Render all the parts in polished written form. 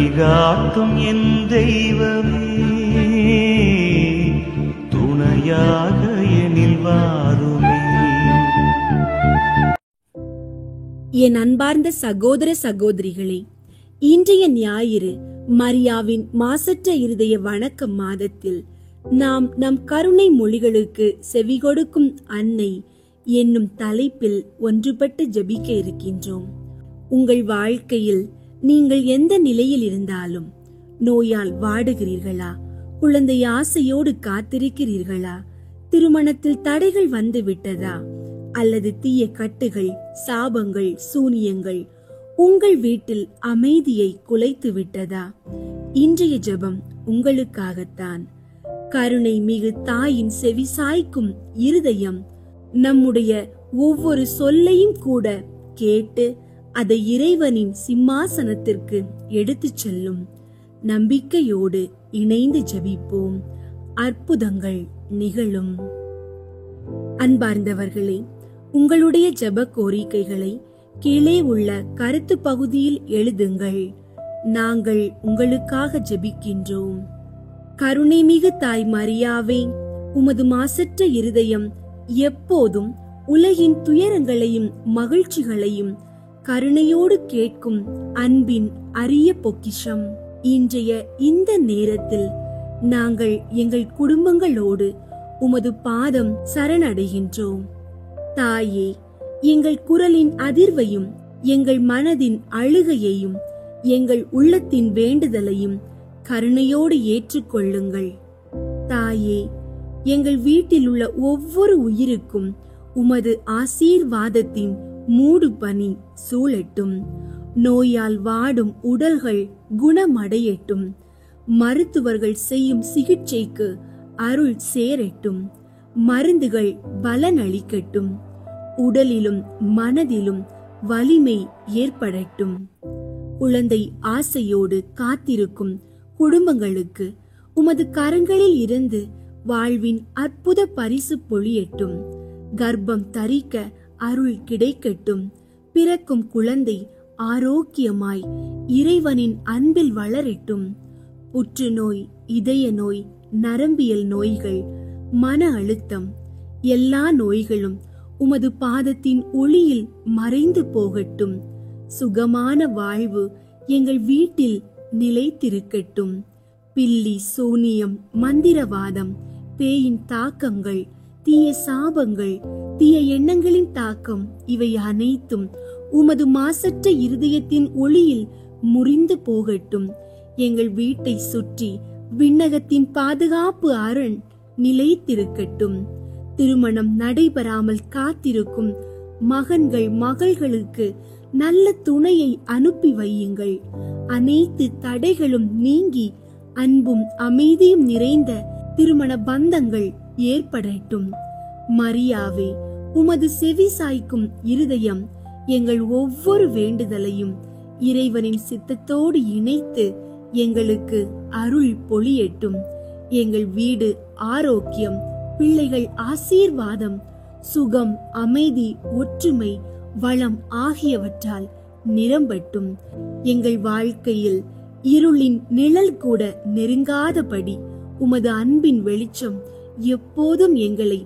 வழிகாட்டும் என் தெய்வமே, துணையாக எனில் வாருமே. என் அன்பார்ந்த சகோதர சகோதரிகளே, இன்றைய ஞாயிறு மரியாவின் மாசற்ற இருதய வணக்க மாதத்தில் நாம் நம் கருணை மொழிகளுக்கு செவிகொடுக்கும் அன்னை என்னும் தலைப்பில் ஒன்றுபட்டு ஜெபிக்க இருக்கின்றோம். உங்கள் வாழ்க்கையில் நீங்கள் எந்த நிலையில் இருந்தாலும், நோயால் வாடுகிறீர்களா, குழந்தை ஆசையோடு காத்திருக்கிறீர்களா, திருமணத்தில் தடைகள் வந்து விட்டதா, அல்லது தீய கட்டுகள், சாபங்கள், சூனியங்கள் உங்கள் வீட்டில் அமைதியை குலைத்து விட்டதா? இன்றைய ஜெபம் உங்களுக்காகத்தான். கருணை மிகு தாயின் செவிசாய்க்கும் இருதயம் நம்முடைய ஒவ்வொரு சொல்லையும் கூட கேட்டு அதை இறைவனின் சிம்மாசனத்திற்கு எடுத்துச் செல்லும். நம்பிக்கையோடு இணைந்து ஜெபிப்போம். அற்புதங்கள் நிகழும். அன்பார்ந்தவர்களே, உங்களுடைய ஜெப கோரிக்கைகளை கீழே உள்ள கருத்து பகுதியில் எழுதுங்கள். நாங்கள் உங்களுக்காக ஜெபிக்கின்றோம். கருணை மிகு தாய் மரியாவே, உமது மாசற்ற இருதயம் எப்போதும் உலகின் துயரங்களையும் மகிழ்ச்சிகளையும் கருணையோடு கேட்கும் அன்பின் அரிய பொக்கிஷம். இன்றைய இந்த நேரத்தில் நாங்கள் எங்கள் குடும்பங்களோடு உமது பாதம் சரணடைகின்றோம். தாயே, எங்கள் குரலின் அதிர்வையும், எங்கள் மனதின் அழுகையையும், எங்கள் உள்ளத்தின் வேண்டுதலையும் கருணையோடு ஏற்றுக்கொள்ளுங்கள். தாயே, எங்கள் வீட்டில் உள்ள ஒவ்வொரு உயிருக்கும் உமது ஆசீர்வாதத்தின் மூடு பனி சூழட்டும். நோயால் வாடும் உடல்கள் குணமடையட்டும். மருத்துவர்கள் செய்யும் சிகிச்சைக்கு அருள் சேரட்டும். மருந்துகள் பலனளிக்கட்டும். உடலிலும் மனதிலும் வலிமை ஏற்படட்டும். குழந்தை ஆசையோடு காத்திருக்கும் குடும்பங்களுக்கு உமது கரங்களில் இருந்து வாழ்வின் அற்புத பரிசு பொழியட்டும். கர்ப்பம் தரிக்க அருள் கிடைக்கட்டும். பிறக்கும் குழந்தை ஆரோக்கியமாய் இறைவனின் அன்பில் வளரட்டும். புற்றுநோய், இதய நோய், நரம்பியல் நோய்கள், மன அழுத்தம், எல்லா நோய்களும் உமது பாதத்தின் ஒளியில் மறைந்து போகட்டும். சுகமான வாழ்வு எங்கள் வீட்டில் நிலைத்திருக்கட்டும். பில்லி, சூனியம், மந்திரவாதம், பேயின் தாக்கங்கள், தீய சாபங்கள், தீய எண்ணங்களின் தாக்கம் இவை அனைத்தும் உமது மாசற்ற இருதயத்தின் ஒளியில் முறிந்து போகட்டும். எங்கள் வீட்டை சுற்றி விண்ணகத்தின் பாதுகாப்பு அரண் நிலைத்திருக்கட்டும். திருமணம் நடைபெறாமல் காத்திருக்கும் மகன்கள், மகள்களுக்கு நல்ல துணையை அனுப்பி வையுங்கள். அனைத்து தடைகளும் நீங்கி அன்பும் அமைதியும் நிறைந்த திருமண பந்தங்கள் ஏற்படட்டும். மரியாவே, உமது செவி சாய்க்கும் இருதயம் எங்கள் ஒவ்வொரு வேண்டுதலையும் இறைவனின் சித்தத்தோடு இணைத்து எங்களுக்கு அருள் பொழியட்டும். எங்கள் வீடு ஆரோக்கியம், பிள்ளைகள் ஆசீர்வாதம், சுகம், அமைதி, ஒற்றுமை, வளம் ஆகியவற்றால் நிரம்பட்டும். எங்கள் வாழ்க்கையில் இருளின் நிழல் கூட நெருங்காதபடி உமது அன்பின் வெளிச்சம் எப்போதும் எங்களை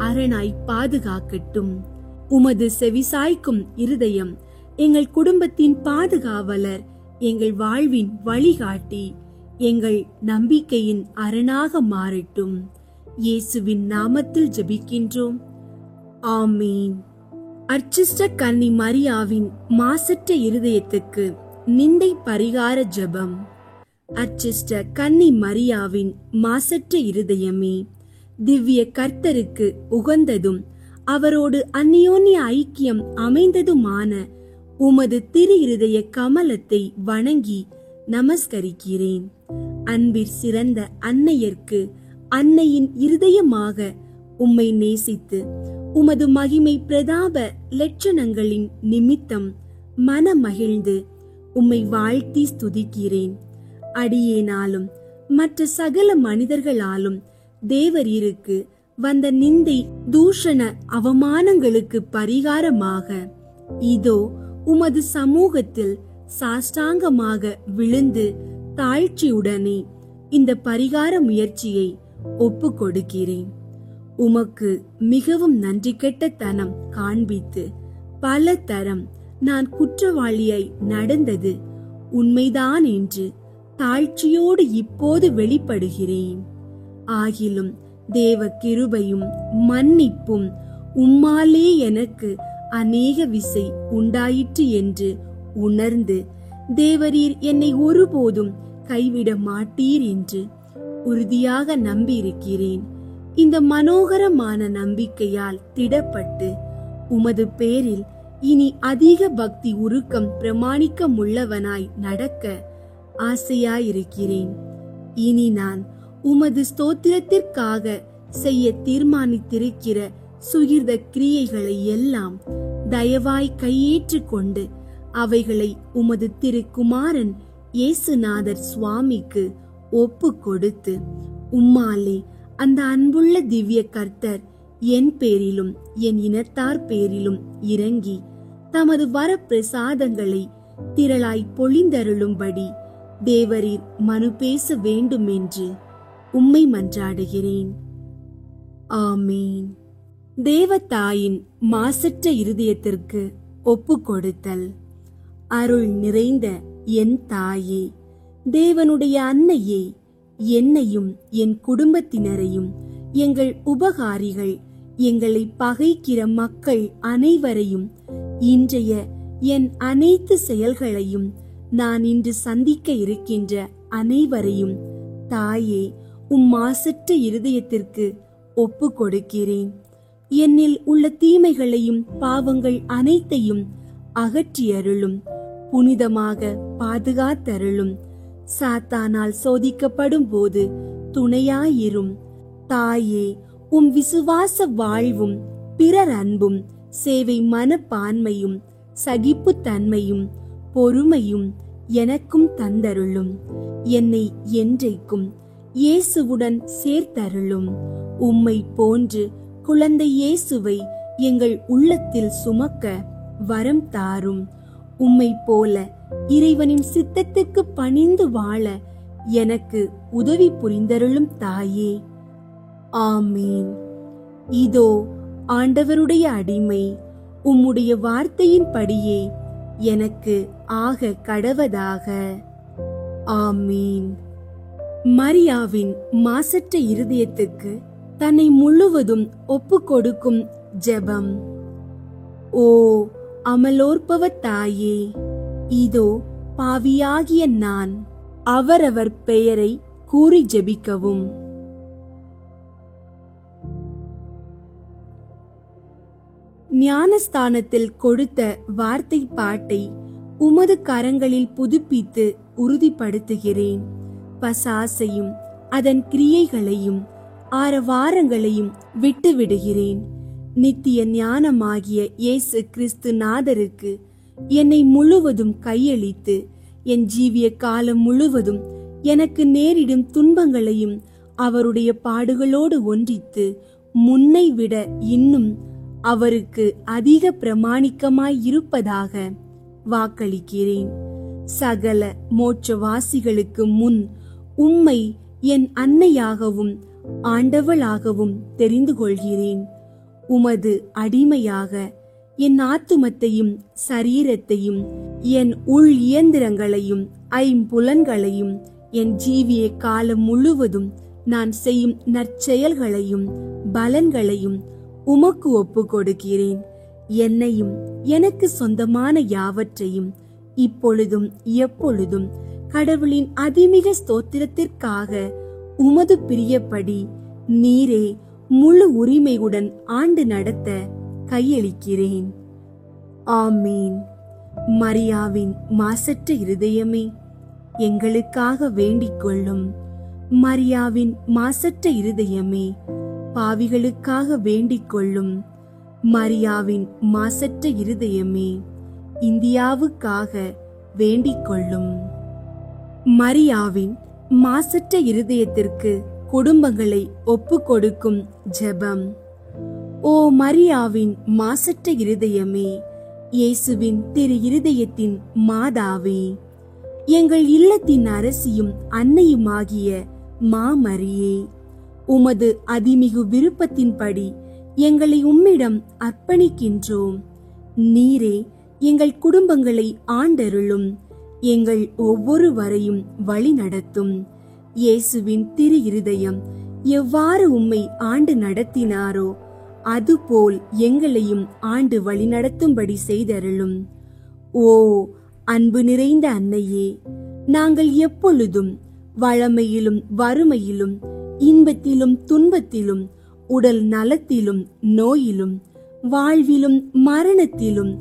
அரணாய் பாதுகாக்கட்டும். உமது செவிசாய்க்கும் இருதயம் எங்கள் குடும்பத்தின் பாதுகாவலர், எங்கள் வாழ்வின் வழிகாட்டி, எங்கள் நம்பிக்கையின் அரணாக மாறட்டும். இயேசுவின் நாமத்தில் ஜெபிக்கின்றோம். ஆமீன். அர்ச்சிஷ்ட கன்னி மரியாவின் மாசற்ற இருதயத்துக்கு நிந்தை பரிகார ஜெபம். அர்ச்சிஷ்ட கன்னி மரியாவின் மாசற்ற இருதயமே, திவ்ய கர்த்தருக்கு உகந்ததும் அவரோடு அந்யோன்ய ஐக்கியம் அமைந்ததுமான உமது திரு இருதய கமலத்தை வணங்கி நமஸ்கரிக்கிறேன். அன்பிற் சிறந்த அன்னையர்க்கு அன்னையின் இருதயமாக உம்மை நேசித்து உமது மகிமை பிரதாப லட்சணங்களின் நிமித்தம் மனமகிழ்ந்து உம்மை வாழ்த்தி ஸ்துதிக்கிறேன். அடியேனாலும் மற்ற சகல மனிதர்களாலும் தேவரீருக்கு வந்த நிந்தை, தூஷண, அவமானங்களுக்கு பரிகாரமாக இதோ உமது சமூகத்தில் சாஷ்டாங்கமாக விழுந்து தாழ்ச்சியுடனே இந்த பரிகார முயற்சியை ஒப்பு கொடுக்கிறேன். உமக்கு மிகவும் நன்றி கெட்ட தனம் காண்பித்து பல தரம் நான் குற்றவாளியாய் நடந்தது உண்மைதான் என்று தாழ்ச்சியோடு இப்போது வெளிப்படுகிறேன். ஆகிலும் தேவ கிருபையும் மன்னிப்பும் உம்மாலே எனக்கு அநேக விசை உண்டாயிற்று என்று உணர்ந்து தேவரீர் என்னை ஒருபோதும் கைவிட மாட்டீர் என்று உறுதியாக நம்பியிருக்கிறேன். இந்த மனோகரமான நம்பிக்கையால் திடப்பட்டு உமது பேரில் இனி அதிக பக்தி உருக்கம் பிரமாணிக்கம் உள்ளவனாய் நடக்க ஆசையாயிருக்கிறேன். இனி நான் உமது ஸ்தோத்திரத்திற்காக செய்ய தீர்மானித்திருக்கிற சுகிர்த கிரியைகளை எல்லாம் தயவாய் கையேற்று கொண்டு அவைகளை உமது திருக்குமாரன் இயேசுநாதர் சுவாமிக்கு ஒப்பு கொடுத்து உம்மாலே அந்த அன்புள்ள திவ்ய கர்த்தர் என் பேரிலும் என் இனத்தார் பேரிலும் இறங்கி தமது வரப்பிரசாதங்களை திரளாய் பொழிந்தருளும்படி தேவரீர் மனு பேச வேண்டும் என்று உம்மை மன்றாடுகிறேன். ஆமீன். தேவதாயின் மாசற்ற இருதயத்திற்கு ஒப்பு கொடுத்தல். அருள் நிறைந்த என் தாயே, தேவனுடைய அன்னையே, என்னையும் என் குடும்பத்தினரையும் எங்கள் உபகாரிகள் எங்களை பகைக்கிற மக்கள் அனைவரையும் இன்றைய என் அனைத்து செயல்களையும் நான் இன்று சந்திக்க இருக்கின்ற அனைவரையும் தாயே உம் மாசற்ற இருதயத்திற்கு ஒப்பு கொடுக்கிறேன். என்னில் உள்ள தீமைகளையும் பாவங்கள் அனைத்தையும் அகற்றியருளும், புனிதமாக பாதுகாத்தருளும். சாத்தானால் சோதிக்கப்படும் போது துணையாயிரும். தாயே உம் விசுவாச வாழ்வும் பிறர் அன்பும் சேவை மனப்பான்மையும் சகிப்புத்தன்மையும் பொறுமையும் எனக்கும் தந்தருளும். என்னை என்றைக்கும் இயேசுவுடன் சேர்த்தருளும். உம்மை போன்று குழந்தை இயேசுவை எங்கள் உள்ளத்தில் சுமக்க வரம் தாரும். உம்மை போல இறைவனின் சித்தத்திற்கு பணிந்து வாழ எனக்கு உதவி புரிந்தருளும் தாயே. ஆமீன். இதோ ஆண்டவருடைய அடிமை, உம்முடைய வார்த்தையின்படியே எனக்கு ஆக கடவதாக. ஆமீன். மரியாவின் மாசற்ற இருதயத்துக்கு தன்னை முழுவதும் ஒப்பு கொடுக்கும் ஜெபம். ஓ அமலோற்பவ தாயே, இதோ பாவியாகிய நான் அவரவர் பெயரை கூறி ஜெபிக்கவும். ஞானஸ்தானத்தில் கொடுத்த வார்த்தை பாட்டை உமது கரங்களில் புதுப்பித்து உறுதிப்படுத்துகிறேன். பசாசையும் அதன் கிரியைகளையும் ஆரவாரங்களையும் விட்டுவிடுகிறேன். நித்திய ஞானமாகிய இயேசு கிறிஸ்து நாதருக்கு என்னை முழுவதும் கையளித்து என் ஜீவிய காலம் முழுவதும் எனக்கு நேரிடும் துன்பங்களையும் அவருடைய பாடுகளோடு ஒன்றித்து முன்னை விட இன்னும் அவருக்கு அதிக பிரமாணிக்கமாய் இருப்பதாக வாக்களிக்கிறேன். சகல மோட்சவாசிகளுக்கு முன் உம்மை என் அன்னையாகவும் ஆண்டவளாகவும் தெரிந்து கொள்கிறேன். உமது அடிமையாக என் ஆத்துமத்தையும் சரீரத்தையும் என் உள் இயந்திரங்களையும் ஐம்புலன்களையும் என் ஜீவிய காலம் முழுவதும் நான் செய்யும் நற்செயல்களையும் பலன்களையும் உமக்கு ஒப்பு கொடுக்கிறேன். என்னையும் எனக்கு சொந்தமான யாவற்றையும் இப்பொழுதும் எப்பொழுதும் கடவுளின் அதிமிக ஸ்தோத்திரத்திற்காக உமது பிரியப்படி நீரே முழு உரிமையுடன் ஆண்டு நடத்த கையளிக்கிறேன். ஆமீன். மரியாவின் மாசற்ற இருதயமே, எங்களுக்காக வேண்டிக் கொள்ளும். மரியாவின் மாசற்ற இருதயமே, பாவிகளுக்காக வேண்டிக் கொள்ளும். மரியாவின் மாசற்ற இருதயமே, இந்தியாவுக்காக வேண்டிக் கொள்ளும். மரியாவின் மாசற்ற இருதயத்திற்கு குடும்பங்களை ஒப்பு கொடுக்கும் ஜெபம். ஓ மரியாவின் மாசற்ற இருதயமே, இயேசுவின் திரு இருதயத்தின் மாதாவே, எங்கள் இல்லத்தின் அரசியும் அன்னையுமாகிய மாமரியே, உமது அதிமிகு விருப்பத்தின்படி எங்களை உம்மிடம் அர்ப்பணிக்கின்றோம். நீரே எங்கள் குடும்பங்களை ஆண்டருளும், எங்கள் ஒவ்வொருவரையும் வழி நடத்தும். இயேசுவின் திரு இருதயம் எவ்வாறு உம்மை ஆண்டு நடத்தினாரோ அதுபோல் எங்களையும் ஆண்டு வழி நடத்தும்படி செய்தருளும். ஓ அன்பு நிறைந்த அன்னையே, நாங்கள் எப்பொழுதும் வளமையிலும் வறுமையிலும், இன்பத்திலும் துன்பத்திலும், உடல் நலத்திலும் நோயிலும், வாழ்விலும் மரணத்திலும்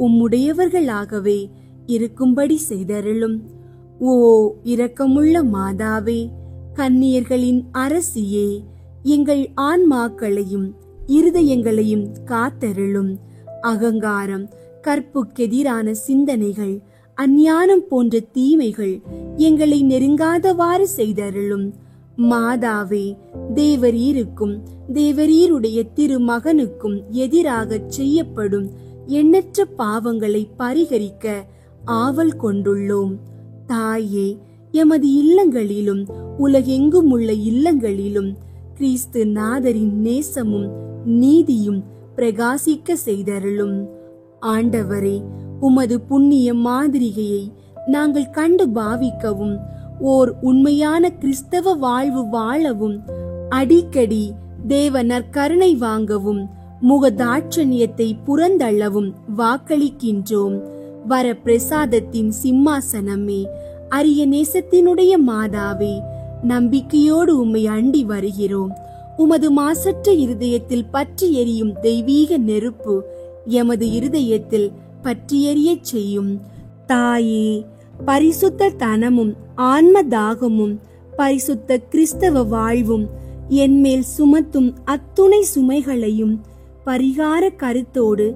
உம்முடையவர்களாகவே இருக்கும்படி செய்தருளும். ஓ இரக்கமுள்ள மாதாவே, கன்னியர்களின் அரசியே, எங்கள் ஆன்மாக்களையும் இருதயங்களையும் காத்தருளும். அகங்காரம், கற்புக்கெதிரான சிந்தனைகள், அஞ்ஞானம் போன்ற தீமைகள் எங்களை நெருங்காதவாறு செய்தருளும். மாதாவே, தேவரீருக்கும் தேவரீருடைய திருமகனுக்கும் எதிராக செய்யப்படும் எண்ணற்ற பாவங்களை பரிகரிக்க ஆவல் கொண்டுள்ளோம். தாயே, எமது இல்லங்களிலும் உலகெங்கும் உள்ள இல்லங்களிலும் கிறிஸ்து நாதரின் நேசமும் நீதியும் பிரகாசிக்க செய்தருளும். ஆண்டவரே, உமது புண்ணிய மாதிரிகையை நாங்கள் கண்டு பாவிக்கவும், ஓர் உண்மையான கிறிஸ்தவ வாழ்வு வாழவும், அடிக்கடி தேவ நற்கருணை வாங்கவும், முகதாட்சணியத்தை புறந்தள்ளவும் வாக்களிக்கின்றோம். வர பிரசாதத்தின் சிம்மாசனமே, அரிய நேசத்தினுடைய மாதாவே, நம்பிக்கையோடு உம்மை அண்டி வருகிறோம். உமது மாசற்ற இருதயத்தில் பற்றி எரியும் தெய்வீக நெருப்பு எமது இருதயத்தில் பற்றி எரியச் செய்யும். தாயே, பரிசுத்த தனமும் ஆன்ம தாகமும் பரிசுத்த கிறிஸ்தவ வாழ்வும் என்மேல் சுமத்தும் அத்துணை சுமைகளையும் பரிகார கருத்தோடு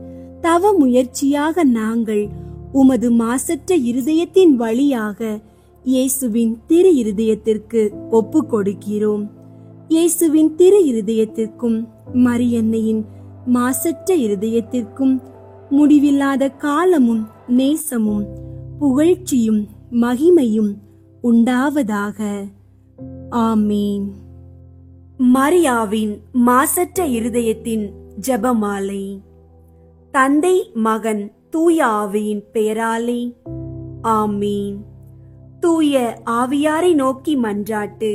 தவ முயற்சியாக நாங்கள் உமது மாசற்ற இருதயத்தின் வழியாக இயேசுவின் திரு இருதயத்திற்கு ஒப்பு கொடுக்கிறோம். இயேசுவின் திரு இருதயத்திற்கும் மரியன்னையின் மாசற்ற இருதயத்திற்கும் முடிவில்லாத காலமும் நேசமும் புகழ்ச்சியும் மகிமையும் உண்டாவதாக. ஆமீன். மரியாவின் மாசற்ற இருதயத்தின் ஜெபமாலை. தந்தை, மகன், தூய ஆவியின் பெயராலே ஆமீன். தூய ஆவியாரை நோக்கி மன்றாட்டு.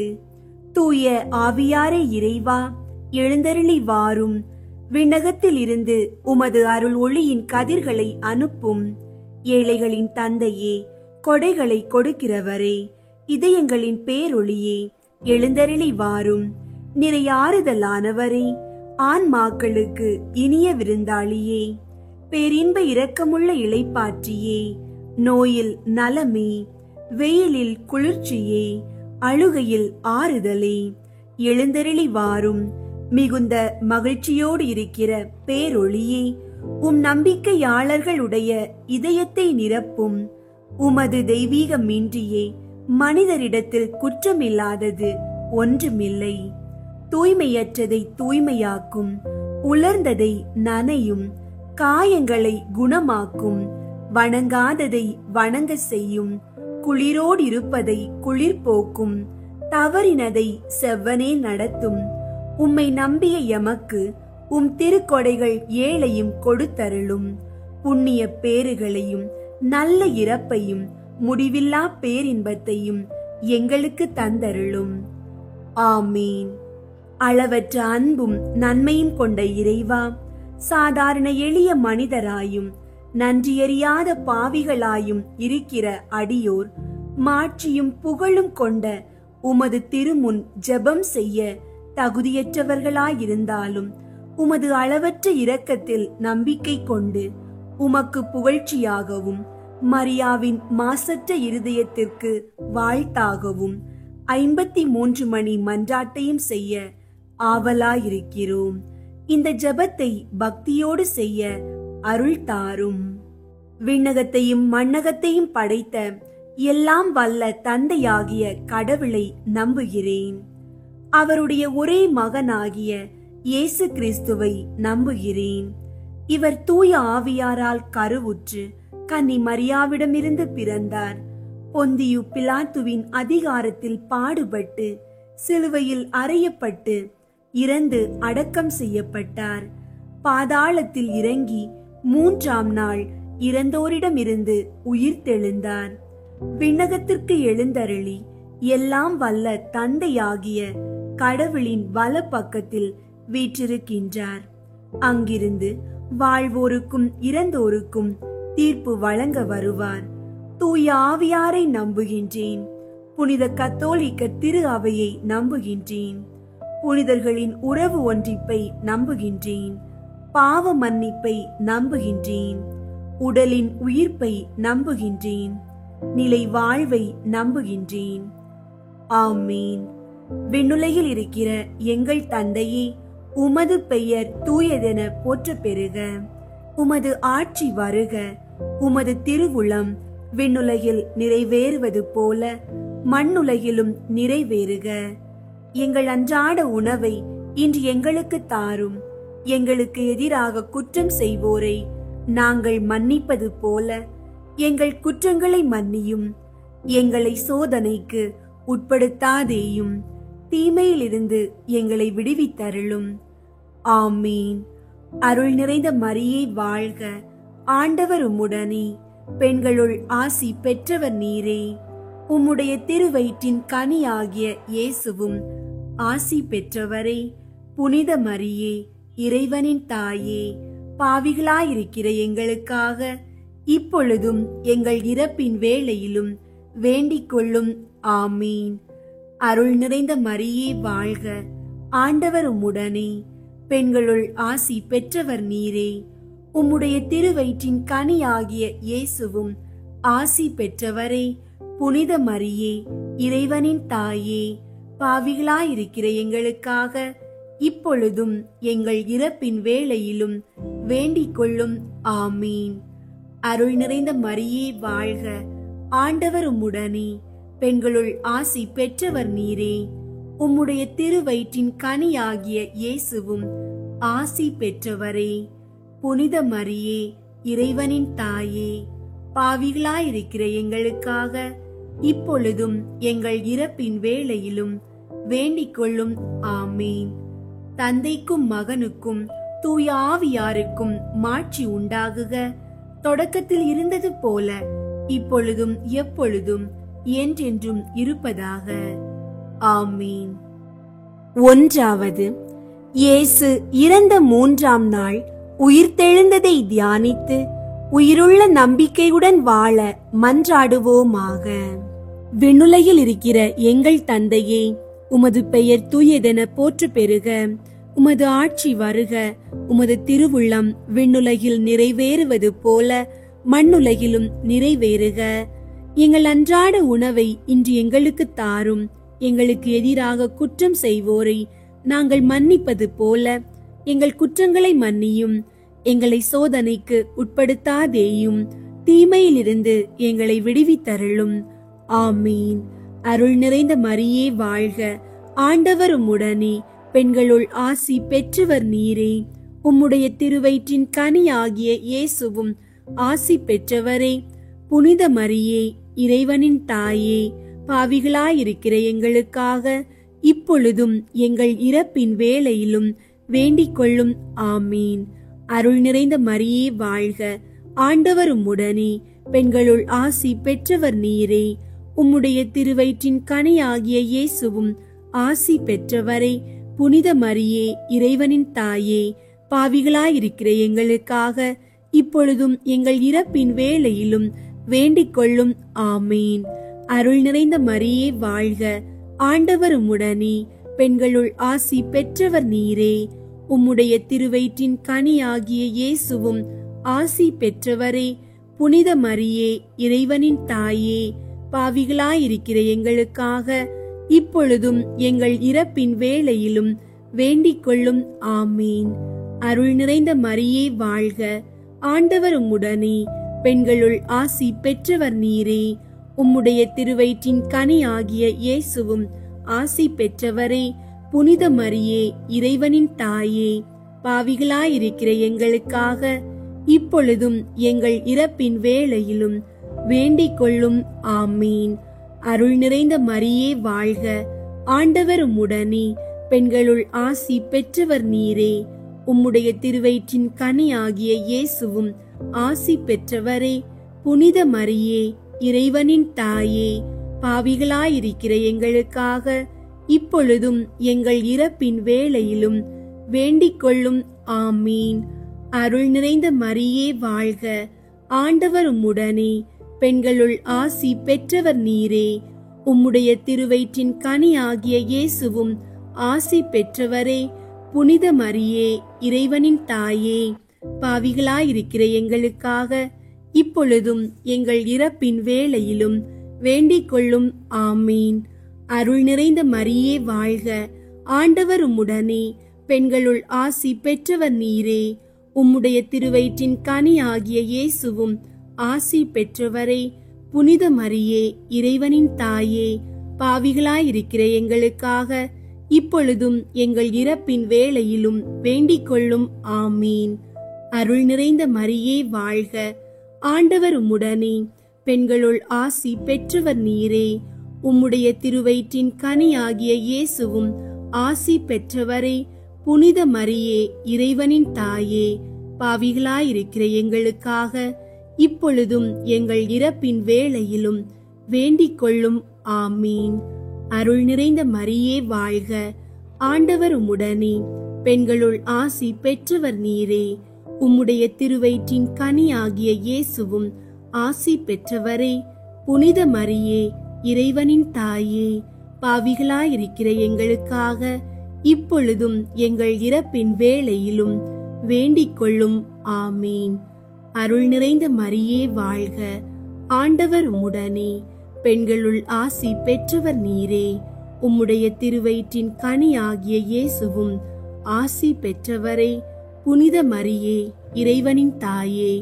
தூய ஆவியாரே இறைவா, எழுந்தருளி வாரும். விண்ணகத்தில் இருந்து உமது அருள் ஒளியின் கதிர்களை அனுப்பும். ஏழைகளின் தந்தையே, கொடைகளை கொடுக்கிறவரே, இதயங்களின் பேரொளியே, எழுந்தருளி வாரும். நிறையாறுதலானவரே, ஆன்மாக்களுக்கு இனிய விருந்தாளியே, பேரின்ப இரக்கமுள்ள இளைப்பாற்றியே, நோயில் நலமே, வெயிலில் குளிர்ச்சியே, அழுகையில் ஆறுதலே, எழுந்தருளி வாரும். மிகுந்த மகிழ்ச்சியோடு இருக்கிற பேரொளியே, உம் நம்பிக்கையாளர்களுடைய இதயத்தை நிரப்பும். உமது தெய்வீகமின்றியே மனிதரிடத்தில் குற்றமில்லாதது ஒன்றுமில்லை. தூய்மையற்றதை தூய்மையாக்கும், உலர்ந்ததை நனையும், காயங்களை குணமாக்கும், வணங்காததை வணங்க செய்யும், குளிரோடிருப்பதை குளிர் போக்கும், தவறினதை செவ்வனே நடத்தும். உம்மை நம்பிய எமக்கு உம் திருக்கொடைகள் ஏழையும் கொடுத்தருளும். புண்ணிய பேறுகளையும் நல்ல இறப்பையும் முடிவில்லா பேரின்பத்தையும் எங்களுக்கு தந்தருளும். ஆமீன். அளவற்ற அன்பும் நன்மையும் கொண்ட இறைவா, சாதாரண எளிய மனிதராயும் நன்றியறியாத பாவிகளாயும் இருக்கிற அடியோர் மாட்சியும் புகழும் கொண்ட உமது திருமுன் ஜெபம் செய்ய தகுதியற்றவர்களாயிருந்தாலும் உமது அளவற்ற இரக்கத்தில் நம்பிக்கை கொண்டு உமக்கு புகழ்ச்சியாகவும் மரியாவின் மாசற்ற இருதயத்திற்கு வாழ்த்தாகவும் 53 மணி மன்றாட்டையும் செய்ய ஆவலாயிருக்கிறோம். இந்த ஜெபத்தை பக்தியோடு செய்ய அருள் தாரும். விண்ணகத்தையும் மண்ணகத்தையும் படைத்த எல்லாம் வல்ல தந்தையாகிய கடவுளை நம்புகிறேன். அவருடைய ஒரே மகனாகிய இயேசு கிறிஸ்துவை நம்புகிறேன். இவர் தூய ஆவியாரால் கருவுற்று கன்னி மரியாவிடமிருந்து பிறந்தார். பொந்தியு பிலாத்துவின் அதிகாரத்தில் பாடுபட்டு சிலுவையில் அறையப்பட்டு இறந்து அடக்கம் செய்யப்பட்டார். பாதாளத்தில் இறங்கி 3ஆம் நாள் இறந்தோரிடமிருந்து உயிர்த்தெழுந்தார். விண்ணகத்திற்கு எழுந்தருளி எல்லாம் வல்ல தந்தையாகிய கடவுளின் வல பக்கத்தில் வீற்றிருக்கின்றார். அங்கிருந்து வாழ்வோருக்கும் இறந்தோருக்கும் தீர்ப்பு வழங்க வருவார். தூய ஆவியாரை நம்புகின்றேன். புனித கத்தோலிக்க திரு அவையை நம்புகின்றேன். புனிதர்களின் உறவு ஒன்றிப்பை நம்புகின்றேன். பாவ மன்னிப்பை நம்புகின்றேன். உடலின் உயிர்ப்பை நம்புகின்றேன். நிலை வாழ்வை நம்புகின்றேன். ஆமீன். விண்ணுலகில் இருக்கிற எங்கள் தந்தையே, உமது பெயர் தூயதென போற்ற பெறுக. உமது ஆட்சி வருக. உமது திருவுளம் விண்ணுலகில் நிறைவேறுவது போல மண்ணுலகிலும் நிறைவேறுக. எங்கள் அன்றாட உணவை இன்று எங்களுக்கு தாரும். எங்களுக்கு எதிராக குற்றம் செய்வோரை நாங்கள் மன்னிப்பது போல எங்கள் குற்றங்களை மன்னியும். எங்களை சோதனைக்கு உட்படுத்தாதேயும், தீமையிலிருந்து எங்களை விடுவித்தருளும். ஆமீன். அருள் நிறைந்த மரியே வாழ்க. ஆண்டவர் உம்முடனே, பெண்களுள் ஆசி பெற்றவர் நீரே. உம்முடைய திருவயிற்றின் கனியாகிய இயேசுவும் ஆசி பெற்றவரே. புனித மரியே, இறைவனின் தாயே, பாவிகளாயிருக்கிற எங்களுக்காக இப்பொழுதும் எங்கள் இறப்பின் வேளையிலும் வேண்டிக் கொள்ளும். ஆமீன். அருள் நிறைந்த மரியே வாழ்க. ஆண்டவர் உம்முடனே, பெண்களுள் ஆசி பெற்றவர் நீரே. உம்முடைய திருவயிற்றின் கனியாகிய இயேசுவும் ஆசி பெற்றவரே. புனித மரியே, இறைவனின் தாயே, பாவிகளாயிருக்கிற எங்களுக்காக இப்பொழுதும் எங்கள் இறப்பின் வேளையிலும் வேண்டிக் கொள்ளும். ஆமீன். அருள் நிறைந்த மரியே வாழ்க. ஆண்டவர் உம்முடனே, பெண்களுள் ஆசி பெற்றவர் நீரே. உம்முடைய திருவயிற்றின் கனியாகிய இயேசுவும் ஆசி பெற்றவரே. புனித மரியே, இறைவனின் தாயே, பாவிகளாயிருக்கிற எங்களுக்காக இப்பொழுதும் எங்கள் இறப்பின் வேளையிலும் வேண்டிக் கொள்ளும். ஆமீன். தந்தைக்கும் மகனுக்கும் தூய ஆவியாருக்கும் மாட்சி உண்டாகுக. தொடக்கத்தில் இருந்தது போல இப்பொழுதும் எப்பொழுதும் என்றென்றும் இருப்பதாக. ஆமீன். 1. இயேசு இறந்த 3ஆம் நாள் உயிர்த்தெழுந்ததை தியானித்து உயிருள்ள நம்பிக்கையுடன் வாழ மன்றாடுவோமாக. விண்ணுலகில் இருக்கிற எங்கள் தந்தையே, உமது பெயர் தூயதென போற்று பெறுக. உமது ஆட்சி வருக. உமது திருவுள்ளம் விண்ணுலகில் நிறைவேறுவது போல மண்ணுலகிலும் நிறைவேறுக. எங்கள் அன்றாட உணவை இன்று எங்களுக்கு தாரும். எங்களுக்கு எதிராக குற்றம் செய்வோரை நாங்கள் மன்னிப்பது போல எங்கள் குற்றங்களை மன்னியும். எங்களை சோதனைக்கு உட்படுத்தாதேயும், தீமையிலிருந்து எங்களை விடுவித்தருளும். ஆமீன். அருள் நிறைந்த மரியே வாழ்க. ஆண்டவர் உம்முடனே, பெண்களுள் ஆசி பெற்றவர் நீரே. உம்முடைய திருவயிற்றின் கனியாகிய இயேசுவும் ஆசி பெற்றவரே. புனித மரியே, இறைவனின் தாயே, பாவிகளாயிருக்கிற எங்களுக்காக இப்பொழுதும் எங்கள் இறப்பின் வேளையிலும் வேண்டிக் கொள்ளும். ஆமீன். அருள் நிறைந்த மரியே வாழ்க. ஆண்டவர் உம்முடனே, பெண்களுள் ஆசி பெற்றவர் நீரே. உம்முடைய திருவயிற்றின் கனியாகிய இயேசுவும் ஆசி பெற்றவரே. புனித மரியே, இறைவனின் தாயே, பாவிகளாயிருக்கிற எங்களுக்காக இப்பொழுதும் எங்கள் இறப்பின் வேளையிலும் வேண்டிக் கொள்ளும். ஆமீன். அருள் நிறைந்த மரியே வாழ்க. ஆண்டவர் உம்முடனே, பெண்களுள் ஆசி பெற்றவர் நீரே. உம்முடைய திருவயிற்றின் கனியாகிய இயேசுவும் ஆசி பெற்றவரே. புனித மரியே, இறைவனின் தாயே, பாவிகளாயிருக்கிற எங்களுக்காக இப்பொழுதும் எங்கள் இறப்பின் வேளையிலும் வேண்டிக் கொள்ளும். ஆமீன். அருள் நிறைந்த மரியே வாழ்க. ஆண்டவர் உம்முடனே, பெண்களுள் ஆசி பெற்றவர் நீரே. உம்முடைய திருவயிற்றின் கனியாகிய இயேசுவும் ஆசி பெற்றவரே. புனித மரியே, இறைவனின் தாயே, பாவிகளாயிருக்கிற எங்களுக்காக இப்பொழுதும் எங்கள் இறப்பின் வேளையிலும் வேண்டிக் கொள்ளும். ஆமீன். அருள் நிறைந்த மரியே வாழ்க, ஆண்டவர் உம்முடனே, பெண்களுள் ஆசி பெற்றவர் நீரே. உம்முடைய திருவயிற்றின் கனியாகிய இயேசுவும் ஆசி பெற்றவரே. புனித மரியே, இறைவனின் தாயே, பாவிகளாயிருக்கிற எங்களுக்காக இப்பொழுதும் எங்கள் இறப்பின் வேளையிலும் வேண்டிக் கொள்ளும். ஆமீன். அருள் நிறைந்த மரியே வாழ்க, ஆண்டவர் உம்முடனே, பெண்களுள் ஆசி பெற்றவர் நீரே. உம்முடைய திருவயிற்றின் கனியாகிய இயேசுவும் ஆசி பெற்றவரே. புனித மரியே, இறைவனின் தாயே, பாவிகளாயிருக்கிற எங்களுக்காக இப்பொழுதும் எங்கள் இறப்பின் வேளையிலும் வேண்டிக் கொள்ளும். ஆமீன். அருள் நிறைந்த மரியே வாழ்க, ஆண்டவர் உம்முடனே, பெண்களுள் ஆசி பெற்றவர் நீரே. உம்முடைய திருவயிற்றின் கனியாகிய இயேசுவும் ஆசி பெற்றவரே. புனித மரியே, இறைவனின் தாயே, பாவிகளாயிருக்கிற எங்களுக்காக இப்பொழுதும் எங்கள் இறப்பின் வேளையிலும் வேண்டிக் கொள்ளும். ஆமீன். அருள் நிறைந்த மரியே வாழ்க, ஆண்டவர் உம்முடனே, பெண்களுள் ஆசி பெற்றவர் நீரே. உம்முடைய திருவயிற்றின் கனியாகிய இயேசுவும் ஆசி பெற்றவரே. புனித மரியே, இறைவனின் தாயே, பாவிகளாயிருக்கிற எங்களுக்காக இப்பொழுதும் எங்கள் இறப்பின் வேளையிலும் வேண்டிக் கொள்ளும். ஆமீன். அருள் நிறைந்த மரியே வாழ்க, ஆண்டவர் உம்முடனே, பெண்களுள் ஆசி பெற்றவர் நீரே. உம்முடைய திருவயிற்றின் கனியாகிய இயேசுவும் ஆசி பெற்றவரே. புனித மரியே, இறைவனின் தாயே, பாவிகளாயிருக்கிற எங்களுக்காக இப்பொழுதும் எங்கள் இறப்பின் வேளையிலும் வேண்டிக் கொள்ளும். ஆமீன். அருள் நிறைந்த மரியே வாழ்க, ஆண்டவர் உம்முடனே, பெண்களுள் ஆசி பெற்றவர் நீரே. உம்முடைய திருவயிற்றின் கனியாகிய இயேசுவும் ஆசி பெற்றவரே. புனித மரியே, இறைவனின் தாயே,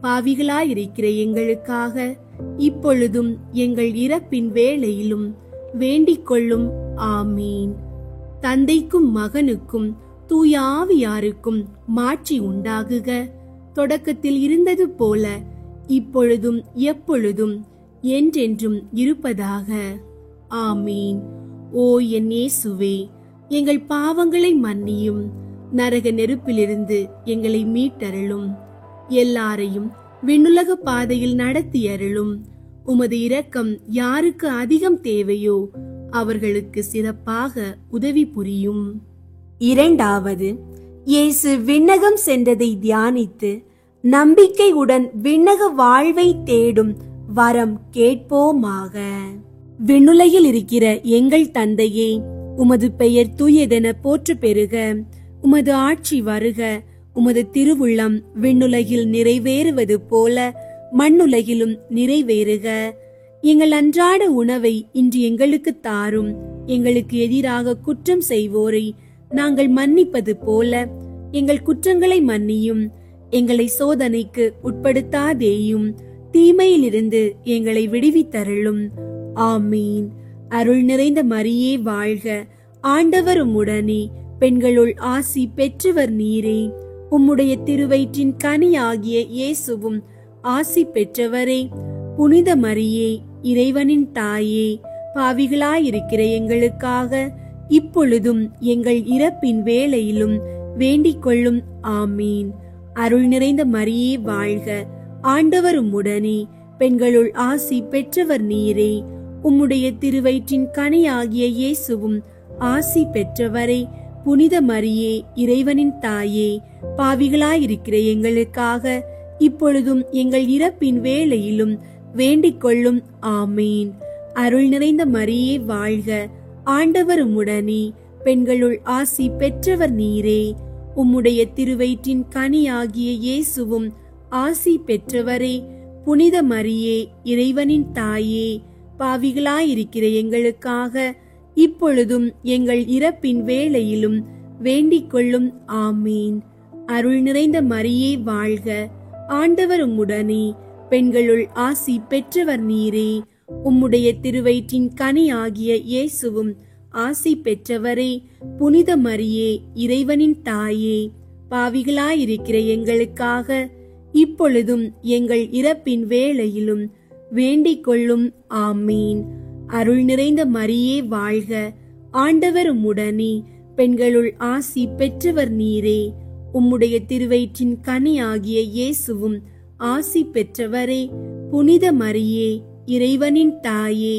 பாவிகளாயிருக்கிற எங்களுக்காக இப்பொழுதும் எங்கள் இறப்பின் வேளையிலும் வேண்டிக் கொள்ளும். ஆமீன். தந்தைக்கும் மகனுக்கும் தூய ஆவியாருக்கும் மாட்சி உண்டாகுக. தொடக்கத்தில் இருந்தது போல இப்பொழுதும் எப்பொழுதும் என்றென்றும் இருப்பதாக. ஆமீன். ஓ என் இயேசுவே, எங்கள் பாவங்களை மன்னியும், நரக நெருப்பிலிருந்து எங்களை மீட்டருளும், எல்லாரையும் விண்ணுலக பாதையில் நடத்தியருளும். உமது இரக்கம் யாருக்கு அதிகம் தேவையோ அவர்களுக்கு சிறப்பாக உதவி புரியும். இரண்டாவது, இயேசு விண்ணகம் சென்றதை தியானித்து நம்பிக்கையுடன் விண்ணக வாழ்வை தேடும் வரம் கேட்போமாக. விண்ணுலகில் இருக்கிற எங்கள் தந்தையே, உமது பெயர் தூயதென போற்று பெறுக. உமது ஆட்சி வருக. உமது திருவுள்ளம் விண்ணுலகில் நிறைவேறுவது போல மண்ணுலகிலும் நிறைவேறுக. எங்கள் அன்றாட உணவை இன்று எங்களுக்கு தாரும். எங்களுக்கு எதிராக குற்றம் செய்வோரை நாங்கள் மன்னிப்பது போல எங்கள் குற்றங்களை மன்னியும். எங்களை சோதனைக்கு உட்படுத்தாதேயும், தீமையிலிருந்து எங்களை விடுவித்தருளும். ஆமீன். அருள் நிறைந்த மரியே வாழ்க, ஆண்டவர் உம்முடனே, பெண்களுள் ஆசி பெற்றவர் நீரே. உம்முடைய திருவயிற்றின் கனியாகிய இயேசுவும் ஆசி பெற்றவரே. புனித மரியே, இறைவனின் தாயே, பாவிகளாயிருக்கிற எங்களுக்காக இப்பொழுதும் எங்கள் இறப்பின் வேளையிலும் வேண்டிக் கொள்ளும். ஆமீன். அருள் நிறைந்த மரியே வாழ்க, ஆண்டவர் உம்முடனே, பெண்களுள் ஆசி பெற்றவர் நீரே. உம்முடைய திருவயிற்றின் கனியாகிய இயேசுவும் ஆசி பெற்றவரே. புனித மரியே, இறைவனின் தாயே, பாவிகளாயிருக்கிற எங்களுக்காக இப்பொழுதும் எங்கள் இறப்பின் வேளையிலும் வேண்டிக் கொள்ளும். ஆமீன். அருள் நிறைந்த மரியே வாழ்க, ஆண்டவர் உம்முடனே, பெண்களுள் ஆசி பெற்றவர் நீரே. உம்முடைய திருவயிற்றின் கனியாகிய இயேசுவும் ஆசி பெற்றவரே. புனித மரியே, இறைவனின் தாயே, பாவிகளாயிருக்கிற எங்களுக்காக இப்பொழுதும் எங்கள் இறப்பின் வேளையிலும் வேண்டிக் கொள்ளும். ஆமீன். அருள் நிறைந்த மரியே வாழ்க, ஆண்டவர் உம்முடனே, பெண்களுள் ஆசி பெற்றவர் நீரே. உம்முடைய திருவயிற்றின் கனியாகிய இயேசுவும் ஆசி பெற்றவரே. புனித மரியே, இறைவனின் தாயே, பாவிகளாயிருக்கிற எங்களுக்காக இப்பொழுதும் எங்கள் இறப்பின் வேளையிலும் வேண்டிக் கொள்ளும். ஆமீன். அருள் நிறைந்த மரியே வாழ்க, ஆண்டவர் உம்முடனே, பெண்களுள் ஆசி பெற்றவர் நீரே. உம்முடைய திருவயிற்றின் கனியாகிய இயேசுவும் ஆசி பெற்றவரே. புனித மரியே, இறைவனின் தாயே,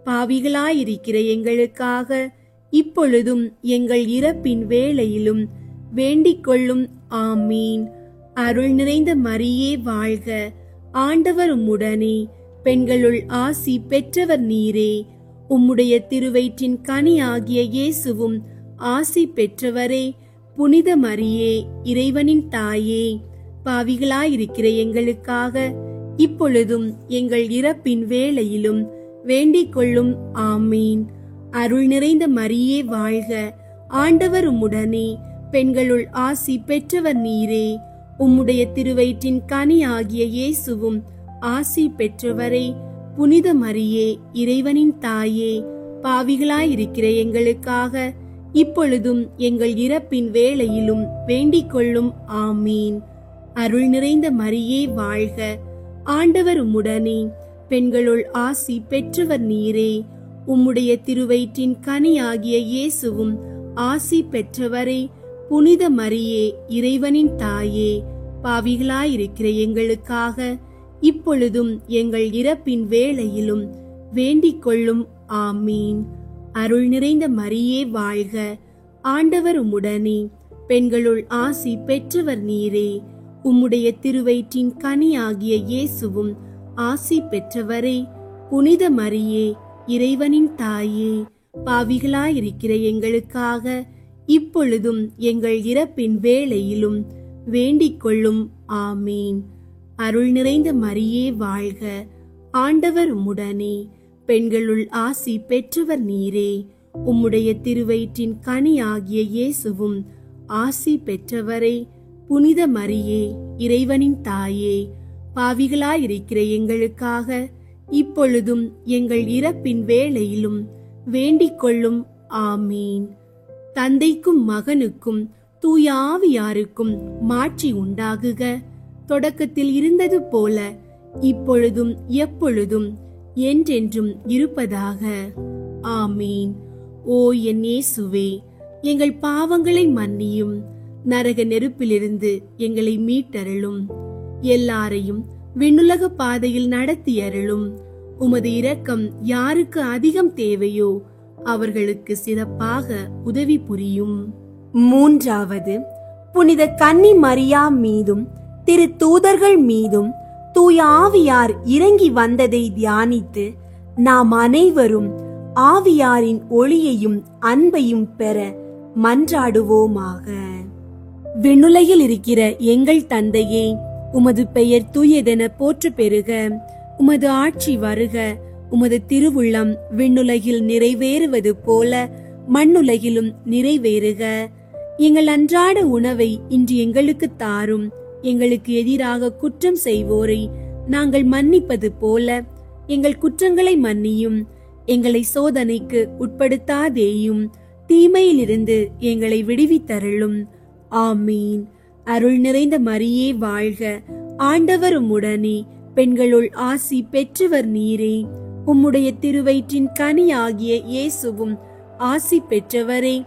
பாவிகளாயிருக்கிற எங்களுக்காக இப்பொழுதும் எங்கள் இறப்பின் வேளையிலும் வேண்டிக் கொள்ளும். ஆமீன். அருள் நிறைந்த மரியே வாழ்க, ஆண்டவர் உம்முடனே, பெண்களுள் ஆசி பெற்றவர் நீரே. உம்முடைய திருவயிற்றின் கனியாகிய இயேசுவும் ஆசி பெற்றவரே. புனித மரியே, இறைவனின் தாயே, பாவிகளாயிருக்கிற எங்களுக்காக இப்பொழுதும் எங்கள் இறப்பின் வேளையிலும் வேண்டிக் கொள்ளும். ஆமீன். அருள் நிறைந்த மரியே வாழ்க, ஆண்டவர் உம்முடனே, பெண்களுள் ஆசி பெற்றவர் நீரே. உம்முடைய திருவயிற்றின் கனியாகிய இயேசுவும் ஆசி பெற்றவரே. புனித மரியே, இறைவனின் தாயே, பாவிகளாயிருக்கிற எங்களுக்காக இப்பொழுதும் எங்கள் இறப்பின் வேளையிலும் வேண்டிக் கொள்ளும். ஆமீன். அருள் நிறைந்த மரியே வாழ்க, ஆண்டவர் உம்முடனே, பெண்களுள் ஆசி பெற்றவர் நீரே. உம்முடைய திருவயிற்றின் கனியாகிய இயேசுவும் ஆசி பெற்றவரே. புனித மரியே, இறைவனின் தாயே, பாவிகளாயிருக்கிற எங்களுக்காக இப்பொழுதும் எங்கள் இறப்பின் வேளையிலும் வேண்டிக் கொள்ளும். ஆமீன். அருள் நிறைந்த மரியே வாழ்க, ஆண்டவர் உம்முடனே, பெண்களுள் ஆசி பெற்றவர் நீரே. உம்முடைய திருவயிற்றின் கனியாகிய இயேசுவும் ஆசி பெற்றவரே. புனித மரியே, இறைவனின் தாயே, பாவிகளாயிருக்கிற எங்களுக்காக இப்பொழுதும் எங்கள் இறப்பின் வேளையிலும் வேண்டிக் கொள்ளும். ஆமீன். அருள் நிறைந்த மரியே வாழ்க, ஆண்டவர் உம்முடனே, பெண்களுள் ஆசி பெற்றவர் நீரே. உம்முடைய திருவயிற்றின் கனியாகிய இயேசுவும் ஆசி பெற்றவரே. புனித மரியே, இறைவனின் தாயே, பாவிகளாயிருக்கிற எங்களுக்காக இப்பொழுதும் எங்கள் இறப்பின் வேளையிலும் வேண்டிக் கொள்ளும். ஆமீன். தந்தைக்கும் மகனுக்கும் தூய ஆவியாருக்கும் மாட்சி உண்டாகுக. தொடக்கத்தில் இருந்தது போல இப்பொழுதும் எப்பொழுதும் என்றென்றும் இருப்பதாக. ஆமீன். ஓ என் இயேசுவே, எங்கள் பாவங்களை மன்னியும், நரக நெருப்பிலிருந்து எங்களை மீட்டருளும், எல்லாரையும் விண்ணுலக பாதையில் நடத்தியருளும். உமது இரக்கம் யாருக்கு அதிகம் தேவையோ அவர்களுக்கு சிறப்பாக உதவி புரியும். மூன்றாவது, புனித கன்னி மரியா மீதும் திரு தூதர்கள் மீதும் தூய ஆவியார் இறங்கி வந்ததை தியானித்து நாம் அனைவரும் ஆவியாரின் ஒளியையும் அன்பையும் பெற மன்றாடுவோமாக. விண்ணுலகில் இருக்கிற எங்கள் தந்தையே, உமது பெயர் தூயதென போற்று பெறுக. உமது ஆட்சி வருக. உமது திருவுள்ளம் விண்ணுலகில் நிறைவேறுவது போல மண்ணுலகிலும் நிறைவேறுக. எங்கள் அன்றாட உணவை இன்று எங்களுக்கு தாரும். எங்களுக்கு எதிராக குற்றம் செய்வோரை நாங்கள் மன்னிப்பது போல எங்கள் குற்றங்களை மன்னியும். எங்களை சோதனைக்கு உட்படுத்தாதேயும், தீமையிலிருந்து எங்களை விடுவித்தருளும். ஆமீன். அருள் நிறைந்த மரியே வாழ்க, ஆண்டவர் உம்முடனே, பெண்களுள் ஆசி பெற்றவர் நீரே. உம்முடைய திருவயிற்றின் கனியாகிய இயேசுவும் ஆசி பெற்றவரே.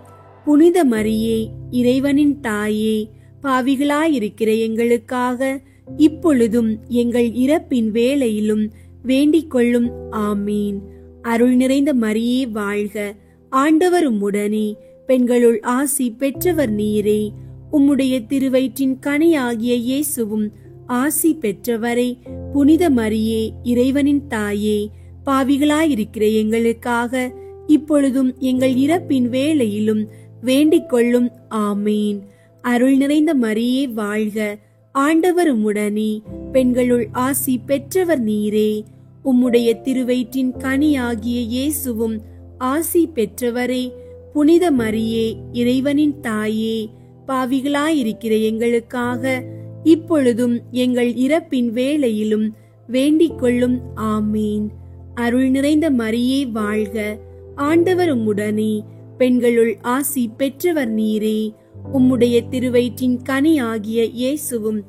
புனித மரியே, இறைவனின் தாயே, பாவிகளாயிருக்கிற எங்களுக்காக இப்பொழுதும் எங்கள் இறப்பின் வேளையிலும் வேண்டிக் கொள்ளும். ஆமீன். அருள் நிறைந்த மரியே வாழ்க, ஆண்டவர் உம்முடனே, பெண்களுள் ஆசி பெற்றவர் நீரே. உம்முடைய திருவயிற்றின் கனியாகிய இயேசுவும் ஆசி பெற்றவரே. புனித மரியே, இறைவனின் தாயே, பாவிகளாயிருக்கிற எங்களுக்காக இப்பொழுதும் எங்கள் இறப்பின் வேளையிலும் வேண்டிக் கொள்ளும். ஆமீன். அருள் நிறைந்த மரியே வாழ்க, ஆண்டவர் உம்முடனே, பெண்களுள் ஆசி பெற்றவர் நீரே. உம்முடைய திருவயிற்றின் கனியாகிய இயேசுவும் ஆசி பெற்றவரே. புனித மரியே, இறைவனின் தாயே, பாவிகளாயிருக்கிற எங்களுக்காக இப்பொழுதும் எங்கள் இறப்பின் வேளையிலும் வேண்டிக் கொள்ளும். ஆமீன். அருள் நிறைந்த மரியே வாழ்க, ஆண்டவர் உம்முடனே, பெண்களுள் ஆசி பெற்றவர் நீரே. உம்முடைய திருவயிற்றின் கனியாகிய இயேசுவும்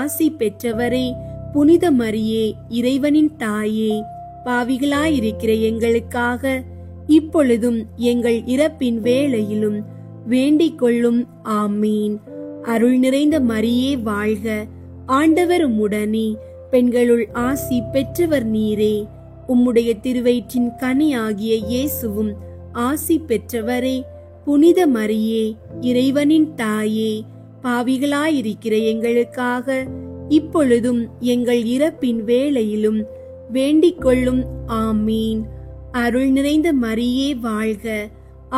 ஆசி பெற்றவரே. புனித மரியே இறைவனின் தாயே, பாவிகளாயிருக்கிற எங்களுக்காக இப்பொழுதும் எங்கள் இறப்பின் வேளையிலும் வேண்டிக் கொள்ளும். ஆமீன். அருள் நிறைந்த மரியே வாழ்க, ஆண்டவர் உம்முடனே, பெண்களுள் ஆசி பெற்றவர் நீரே. உம்முடைய திருவயிற்றின் கனியாகிய இயேசுவும் ஆசி பெற்றவரே. புனித மரியே இறைவனின் தாயே, பாவிகளாயிருக்கிற எங்களுக்காக இப்பொழுதும் எங்கள் இறப்பின் வேளையிலும் வேண்டிக் கொள்ளும். ஆமீன். அருள் நிறைந்த மரியே வாழ்க,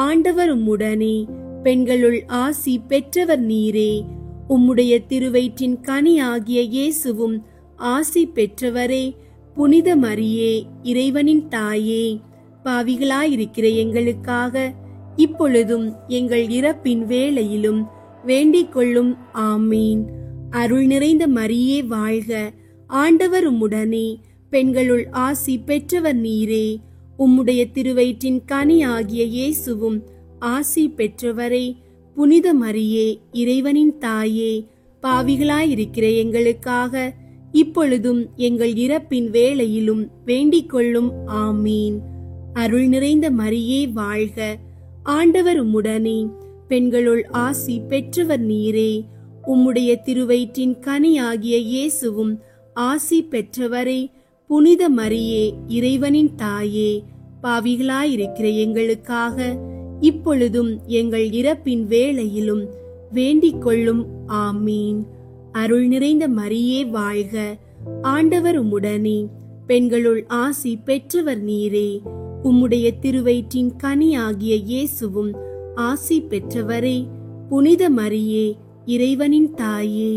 ஆண்டவர் உம்முடனே, பெண்களுள் ஆசி பெற்றவர் நீரே. உம்முடைய திருவயிற்றின் கனியாகிய இயேசுவும் ஆசி பெற்றவரே. புனித மரியே இறைவனின் தாயே, பாவிகளாயிருக்கிற எங்களுக்காக இப்பொழுதும் எங்கள் இறப்பின் வேளையிலும் வேண்டிக் கொள்ளும். ஆமீன். அருள் நிறைந்த மரியே வாழ்க, ஆண்டவர் உம்முடனே, பெண்களுள் ஆசி பெற்றவர் நீரே. உம்முடைய திருவயிற்றின் கனியாகிய இயேசுவும் ஆசி பெற்றவரே. புனித மரியே இறைவனின் தாயே, பாவிகளாயிருக்கிற எங்களுக்காக இப்பொழுதும் எங்கள் இறப்பின் வேளையிலும் வேண்டிக் கொள்ளும். ஆமீன். அருள் நிறைந்த மரியே வாழ்க, ஆண்டவர் உம்முடனே, பெண்களுள் ஆசி பெற்றவர் நீரே. உம்முடைய திருவயிற்றின் கனியாகிய இயேசுவும் ஆசி பெற்றவரே. புனித மரியே இறைவனின் தாயே, பாவிகளாயிருக்கிற எங்களுக்காக இப்பொழுதும் எங்கள் இறப்பின் வேளையிலும் வேண்டிக் கொள்ளும். ஆமீன். அருள் நிறைந்த மரியே வாழ்க, ஆண்டவர் உம்முடனே, பெண்களுள் ஆசி பெற்றவர் நீரே. உம்முடைய திருவயிற்றின் கனியாகிய இயேசுவும் ஆசி பெற்றவரே. புனித மரியே இறைவனின் தாயே,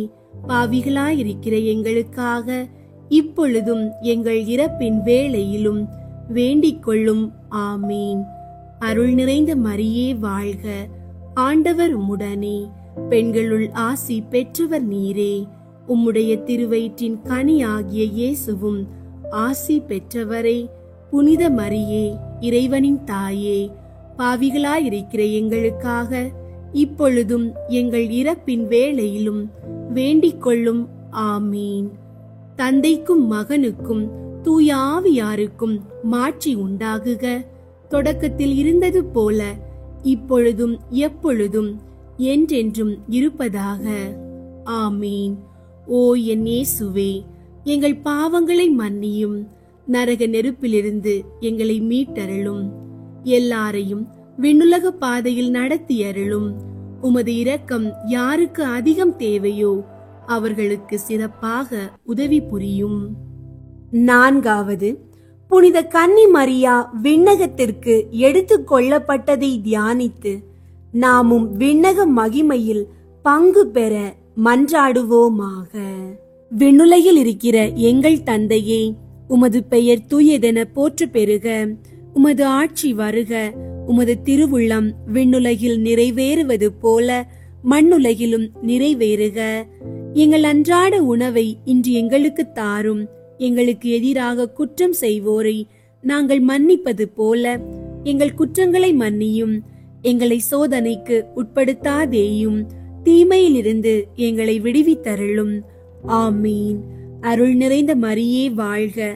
பாவிகளாயிருக்கிற எங்களுக்காக இப்பொழுதும் எங்கள் இறப்பின் வேளையிலும் வேண்டிக் கொள்ளும். ஆமீன். அருள் நிறைந்த மரியே வாழ்க, ஆண்டவர் உம்முடனே, பெண்களுள் ஆசி பெற்றவர் நீரே. உம்முடைய திருவயிற்றின் கனியாகிய இயேசுவும் ஆசி பெற்றவரே. புனித மரியே இறைவனின் தாயே, பாவிகளாயிருக்கிற எங்களுக்காக இப்பொழுதும் எங்கள் இறப்பின் வேளையிலும் வேண்டிக் கொள்ளும். ஆமீன். தந்தைக்கும் மகனுக்கும் தூய ஆவியாருக்கும் மாட்சி உண்டாகுக. தொடக்கத்தில் இருந்தது போல இப்பொழுதும் எப்பொழுதும் என்றென்றும் இருப்பதாக. ஆமீன். ஓ என் இயேசுவே, எங்கள் பாவங்களை மன்னியும், நரக நெருப்பிலிருந்து எங்களை மீட்டருளும், எல்லாரையும் விண்ணுலக பாதையில் நடத்தியருளும். உமது இரக்கம் யாருக்கு அதிகம் தேவையோ அவர்களுக்கு சிறப்பாக உதவி புரியும். நான்காவது, புனித கன்னி மரியா விண்ணகத்திற்கு எடுத்துக் கொள்ளப்பட்டதை தியானித்து நாமும் விண்ணக மகிமையில் பங்கு பெற மன்றாடுவோமாக. விண்ணுலகில் இருக்கிற எங்கள் தந்தையே, உமது பெயர் தூயதென போற்று பெறுக. உமது ஆட்சி வருக. உமது திருவுள்ளம் விண்ணுலகில் நிறைவேறுவது போல மண்ணுலகிலும் நிறைவேறுக. எங்கள் அன்றாட உணவை இன்று எங்களுக்கு தாரும். எங்களுக்கு எதிராக குற்றம் செய்வோரை நாங்கள் மன்னிப்பது போல எங்கள் குற்றங்களை மன்னியும். எங்களை சோதனைக்கு உட்படுத்தாதேயும், தீமையிலிருந்து எங்களை விடுவித்தருளும். ஆமீன். அருள் நிறைந்த மரியே வாழ்க,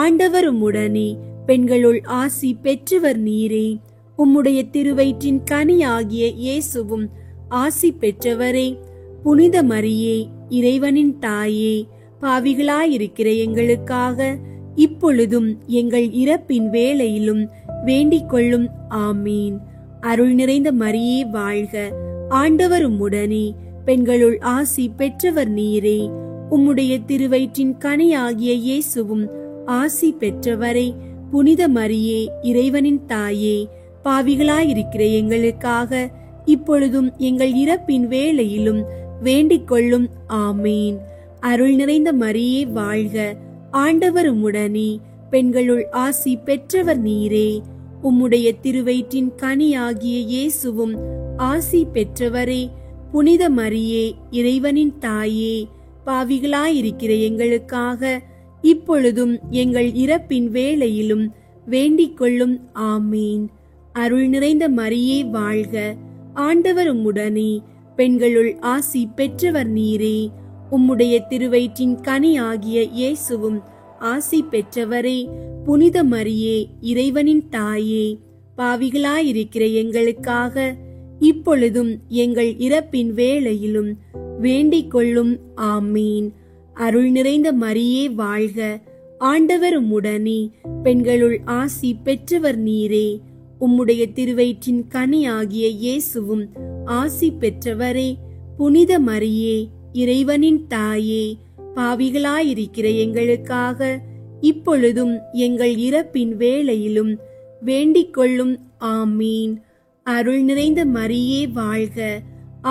ஆண்டவர் உம்முடனே, பெண்களுள் ஆசி பெற்றவர் நீரே. உம்முடைய திருவயிற்றின் கனியாகிய இயேசுவும் ஆசி பெற்றவரே. புனித மரியே இறைவனின் தாயே, பாவிகளாயிருக்கிற எங்களுக்காக இப்பொழுதும் எங்கள் இறப்பின் வேளையிலும் வேண்டிக் கொள்ளும். ஆமீன். அருள் நிறைந்த மரியே வாழ்க, ஆண்டவர் உம்முடனே, பெண்களுள் ஆசி பெற்றவர் நீரே. உம்முடைய திருவயிற்றின் கனியாகிய இயேசுவும் ஆசி பெற்றவரே. புனித மரியே இறைவனின் தாயே, பாவிகளாயிருக்கிற எங்களுக்காக இப்பொழுதும் எங்கள் இறப்பின் வேளையிலும் வேண்டிக் கொள்ளும். ஆமீன். அருள் நிறைந்த மரியே வாழ்க, ஆண்டவர் உம்முடனே, பெண்களுள் ஆசி பெற்றவர் நீரே. உம்முடைய திருவயிற்றின் கனியாகிய இயேசுவும் ஆசி பெற்றவரே. புனித மரியே இறைவனின் தாயே, பாவிகளாயிருக்கிற எங்களுக்காக இப்பொழுதும் எங்கள் இறப்பின் வேளையிலும் வேண்டிக் கொள்ளும். ஆமீன். அருள் நிறைந்த மரியே வாழ்க, ஆண்டவர் உம்முடனே, பெண்களுள் ஆசி பெற்றவர் நீரே. உம்முடைய திருவயிற்றின் கனியாகிய இயேசுவும் ஆசி பெற்றவரே. புனித மரியே, இறைவனின் தாயே, பாவிகளாயிருக்கிற எங்களுக்காக இப்பொழுதும் எங்கள் இறப்பின் வேளையிலும் வேண்டிக் கொள்ளும். ஆமீன். அருள் நிறைந்த மரியே வாழ்க, ஆண்டவர் உம்முடனே, பெண்களுள் ஆசி பெற்றவர் நீரே. உம்முடைய திருவயிற்றின் கனியாகிய இயேசுவும் ஆசி பெற்றவரே. புனித மரியே, இறைவனின் தாயே, பாவிகளாயிருக்கிற எங்களுக்காக இப்பொழுதும் எங்கள் இறப்பின் வேளையிலும் வேண்டிக் கொள்ளும். ஆமீன். அருள் நிறைந்த மரியே வாழ்க,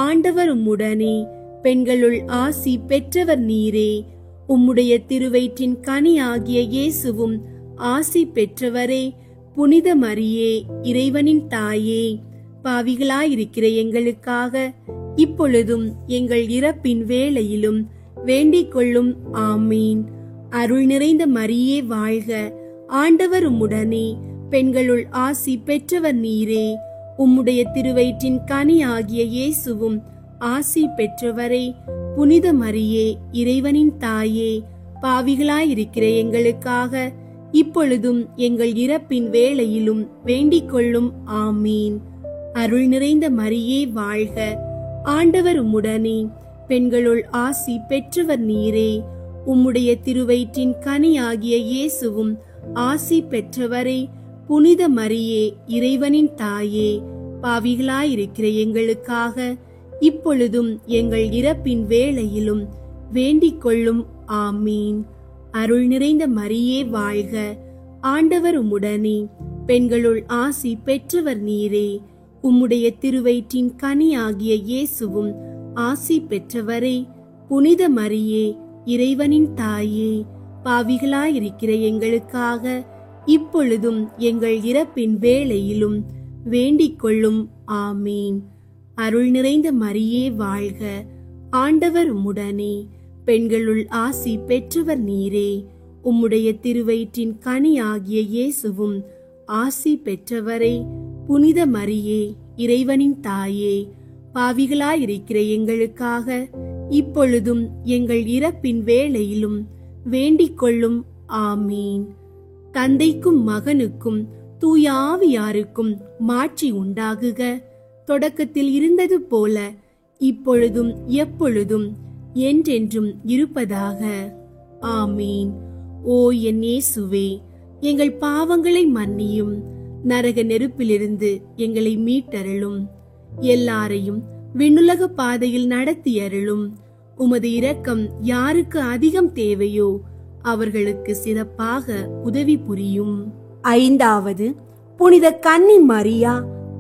ஆண்டவர் உம்முடனே, பெண்களுள் ஆசி பெற்றவர் நீரே. உம்முடைய திருவயிற்றின் கனியாகிய இயேசுவும் ஆசி பெற்றவரே. புனித மரியே, இறைவனின் தாயே, பாவிகளாயிருக்கிற எங்களுக்காக இப்பொழுதும் எங்கள் இறப்பின் வேளையிலும் வேண்டிக் கொள்ளும். ஆமீன். அருள் நிறைந்த மரியே வாழ்க, ஆண்டவர் உம்முடனே, பெண்களுள் ஆசி பெற்றவர் நீரே. உம்முடைய திருவயிற்றின் கனியாகிய இயேசுவும் ஆசி பெற்றவரே. புனித மரியே, இறைவனின் தாயே, பாவிகளாயிருக்கிற எங்களுக்காக இப்பொழுதும் எங்கள் இறப்பின் வேளையிலும் வேண்டிக் கொள்ளும். ஆமீன். அருள் நிறைந்த மரியே வாழ்க, ஆண்டவர் உம்முடனே, பெண்களுள் ஆசி பெற்றவர் நீரே. உம்முடைய திருவயிற்றின் கனியாகிய இயேசுவும் ஆசி பெற்றவரே. புனித மரியே, இறைவனின் தாயே, பாவிகளாயிருக்கிற எங்களுக்காக இப்பொழுதும் எங்கள் இறப்பின் வேளையிலும் வேண்டிக் கொள்ளும். ஆமீன். அருள் நிறைந்த மரியே வாழ்க, ஆண்டவர் உம்முடனே, பெண்களுள் ஆசி பெற்றவர் நீரே. உம்முடைய திருவயிற்றின் கனியாகிய இயேசுவும் ஆசி பெற்றவரே. புனித மரியே, இறைவனின் தாயே, பாவிகளாயிருக்கிற எங்களுக்காக இப்பொழுதும் எங்கள் இறப்பின் வேளையிலும் வேண்டிக் கொள்ளும். ஆமீன். அருள் நிறைந்த மரியே வாழ்க, ஆண்டவர் உம்முடனே, பெண்களுள் ஆசி பெற்றவர் நீரே. உம்முடைய திருவயிற்றின் கனியாகிய இயேசுவும் ஆசி பெற்றவரே. புனித மரியே, இறைவனின் தாயே, பாவிகளாயிருக்கிற எங்களுக்காக இப்பொழுதும் எங்கள் இறப்பின் வேளையிலும் வேண்டிக் கொள்ளும். ஆமீன். தந்தைக்கும் மகனுக்கும் தூய ஆவியாருக்கும் மாட்சி உண்டாகுக. தொடக்கத்தில் இருந்தது போல இப்பொழுதும் எப்பொழுதும் என்றென்றும் இருப்பதாக. ஆமீன். ஓ என் இயேசுவே, எங்கள் பாவங்களை மன்னியும், நரக நெருப்பிலிருந்து எங்களை மீட்டருளும், எல்லாரையும் விண்ணுலக பாதையில் நடத்தியருளும். உமது இரக்கம் யாருக்கு அதிகம் தேவையோ அவர்களுக்கு சிறப்பாக உதவி புரியும். ஐந்தாவது, புனித கன்னி மரியா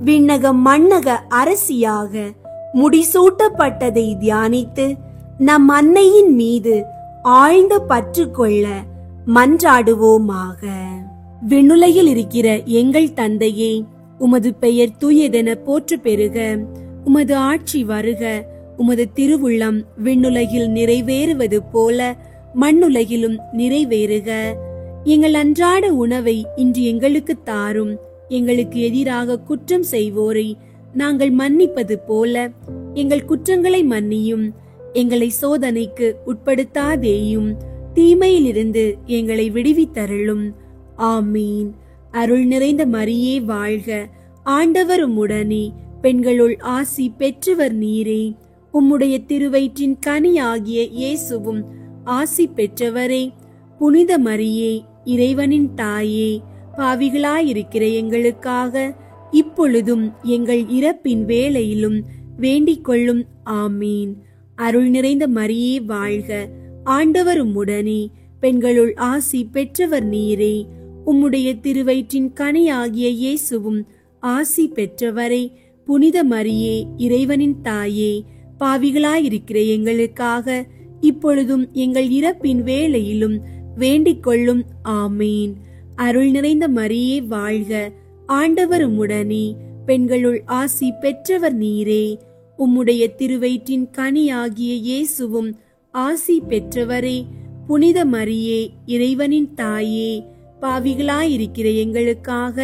விண்ணக மண்ணக அரசியாக முடிசூட்டப்பட்டதை தியானித்து நம் அன்னையின் மீது ஆழ்ந்த பற்று கொள்ள மன்றாடுவோமாக. விண்ணுலகில் இருக்கிற எங்கள் தந்தையே, உமது பெயர் தூயதென போற்று பெறுக. உமது ஆட்சி வருக. உமது திருவுள்ளம் விண்ணுலகில் நிறைவேறுவது போல மண்ணுலகிலும் நிறைவேறுக. எங்கள் அன்றாட உணவை இன்று எங்களுக்கு தாரும். எங்களுக்கு எதிராக குற்றம் செய்வோரை நாங்கள் மன்னிப்பது போல எங்கள் குற்றங்களை மன்னியும். எங்களை சோதனைக்கு உட்படுத்தாதேயும், தீமையிலிருந்து எங்களை விடுவித்தருளும். ஆமீன். அருள் நிறைந்த மரியே வாழ்க, ஆண்டவர் உம்முடனே, பெண்களுள் ஆசி பெற்றவர் நீரே. உம்முடைய திருவயிற்றின் கனியாகிய இயேசுவும் ஆசி பெற்றவரே. புனித மரியே, இறைவனின் தாயே, பாவிகளாயிருக்கிற எங்களுக்காக இப்பொழுதும் எங்கள் இறப்பின் வேளையிலும் வேண்டிக் கொள்ளும். ஆமீன். அருள் நிறைந்த மரியே வாழ்க, ஆண்டவர் உம்முடனே, பெண்களுள் ஆசி பெற்றவர் நீரே. உம்முடைய திருவயிற்றின் கனியாகிய இயேசுவும் ஆசி பெற்றவரே. புனித மரியே, இறைவனின் தாயே, பாவிகளாயிருக்கிற எங்களுக்காக இப்பொழுதும் எங்கள் இறப்பின் வேளையிலும் வேண்டிக் கொள்ளும். ஆமீன். அருள் நிறைந்த மரியே வாழ்க, ஆண்டவர் உம்முடனே, பெண்களுள் ஆசி பெற்றவர் நீரே. உம்முடைய திருவயிற்றின் கனியாகிய இயேசுவும் ஆசி பெற்றவரே. புனித மரியே, இறைவனின் தாயே, பாவிகளாயிருக்கிற எங்களுக்காக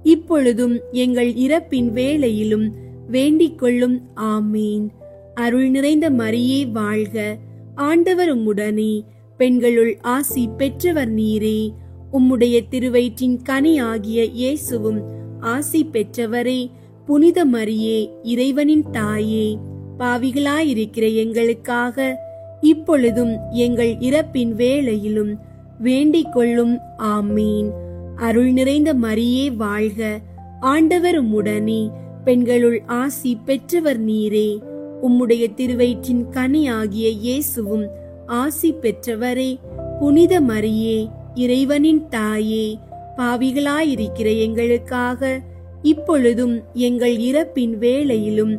இப்பொழுதும் எங்கள் இறப்பின் வேளையிலும் வேண்டிக் கொள்ளும். ஆமீன். அருள் நிறைந்த மரியே வாழ்க, ஆண்டவர் உம்முடனே, பெண்களுள் ஆசி பெற்றவர் நீரே. உம்முடைய திருவயிற்றின் கனியாகிய இயேசுவும் ஆசி பெற்றவரே. புனித மரியே, இறைவனின் தாயே, பாவிகளாயிருக்கிற எங்களுக்காக இப்பொழுதும் எங்கள் இறப்பின் வேளையிலும் வேண்டிக் கொள்ளும். ஆமீன். அருள் நிறைந்த மரியே வாழ்க. ஆண்டவர் உம்முடனே, பெண்களுள் ஆசி பெற்றவர் நீரே. உம்முடைய திருவயிற்றின் கனியாகிய இயேசுவும் ஆசி பெற்றவரே. புனித மரியே, இறைவனின் தாயே, பாவிகளாயிருக்கிற எங்களுக்காக இப்பொழுதும் எங்கள் இறப்பின் வேளையிலும்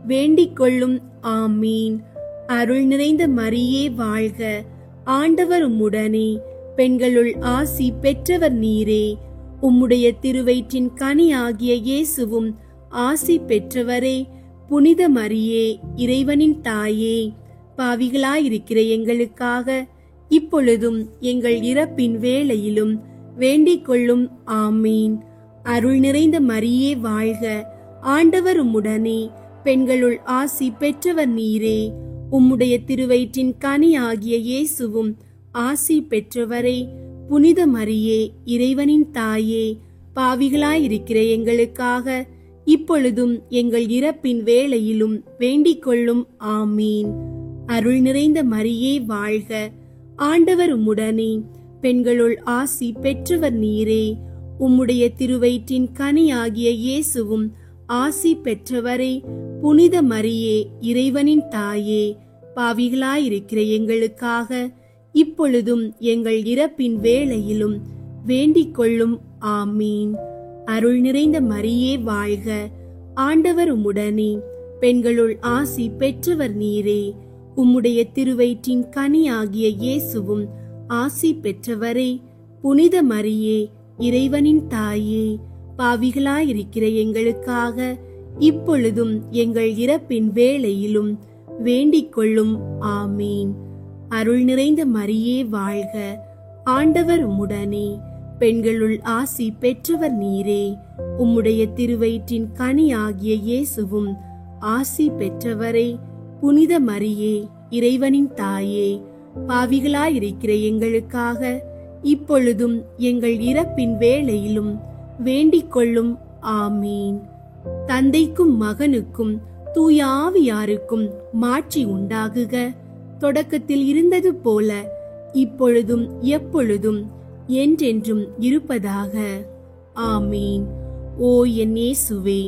வேண்டிக் கொள்ளும். ஆமீன். அருள் நிறைந்த மரியே வாழ்க. ஆண்டவர் உம்முடனே, பெண்களுள் ஆசி பெற்றவர் நீரே. உம்முடைய திருவயிற்றின் கனியாகிய இயேசுவும் ஆசி பெற்றவரே. புனித மரியே, இறைவனின் தாயே, பாவிகளாயிருக்கிற எங்களுக்காக இப்பொழுதும் எங்கள் இறப்பின் வேளையிலும் வேண்டிக் கொள்ளும். ஆமீன். அருள் நிறைந்த மரியே வாழ்க. ஆண்டவர் உம்முடனே, பெண்களுள் ஆசி பெற்றவர் நீரே. உம்முடைய திருவயிற்றின் கனியாகிய இயேசுவும் ஆசி பெற்றவரே. புனித மரியே, இறைவனின் தாயே, பாவிகளாயிருக்கிற எங்களுக்காக இப்பொழுதும் எங்கள் இறப்பின் வேளையிலும் வேண்டிக் கொள்ளும். ஆமீன். அருள் நிறைந்த மரியே வாழ்க. ஆண்டவர் உம்முடனே, பெண்களுள் ஆசி பெற்றவர் நீரே. உம்முடைய திருவயிற்றின் கனியாகிய இயேசுவும் ஆசி பெற்றவரே. புனித மரியே, இறைவனின் தாயே, பாவிகளாயிருக்கிற எங்களுக்காக இப்பொழுதும் எங்கள் இறப்பின் வேளையிலும் வேண்டிக் கொள்ளும். ஆமீன். அருள் நிறைந்த மரியே வாழ்க. ஆண்டவர் உம்முடனே, பெண்களுள் ஆசி பெற்றவர் நீரே. உம்முடைய திருவயிற்றின் கனியாகிய இயேசுவும் ஆசி பெற்றவரே. புனித மரியே, இறைவனின் தாயே, பாவிகளாயிருக்கிற எங்களுக்காக இப்பொழுதும் எங்கள் இறப்பின் வேளையிலும் வேண்டிக் கொள்ளும். ஆமீன். அருள் நிறைந்த மரியே வாழ்க. ஆண்டவர் உம்முடனே, பெண்களுள் ஆசி பெற்றவர் நீரே. உம்முடைய திருவயிற்றின் கனியாகிய இயேசுவும் ஆசி பெற்றவரே. புனித மரியே, இறைவனின் தாயே, பாவிகளாயிருக்கிற எங்களுக்காக இப்பொழுதும் எங்கள் இறப்பின் வேளையிலும் வேண்டிக் கொள்ளும். ஆமீன். தந்தைக்கும் மகனுக்கும் தூய ஆவியாருக்கும் மாட்சி உண்டாகுக. தொடக்கத்தில் இருந்தது போல இப்பொழுதும் எப்பொழுதும் என்றென்றும் இருப்பதாக. ஆமீன். ஓ என் இயேசுவே,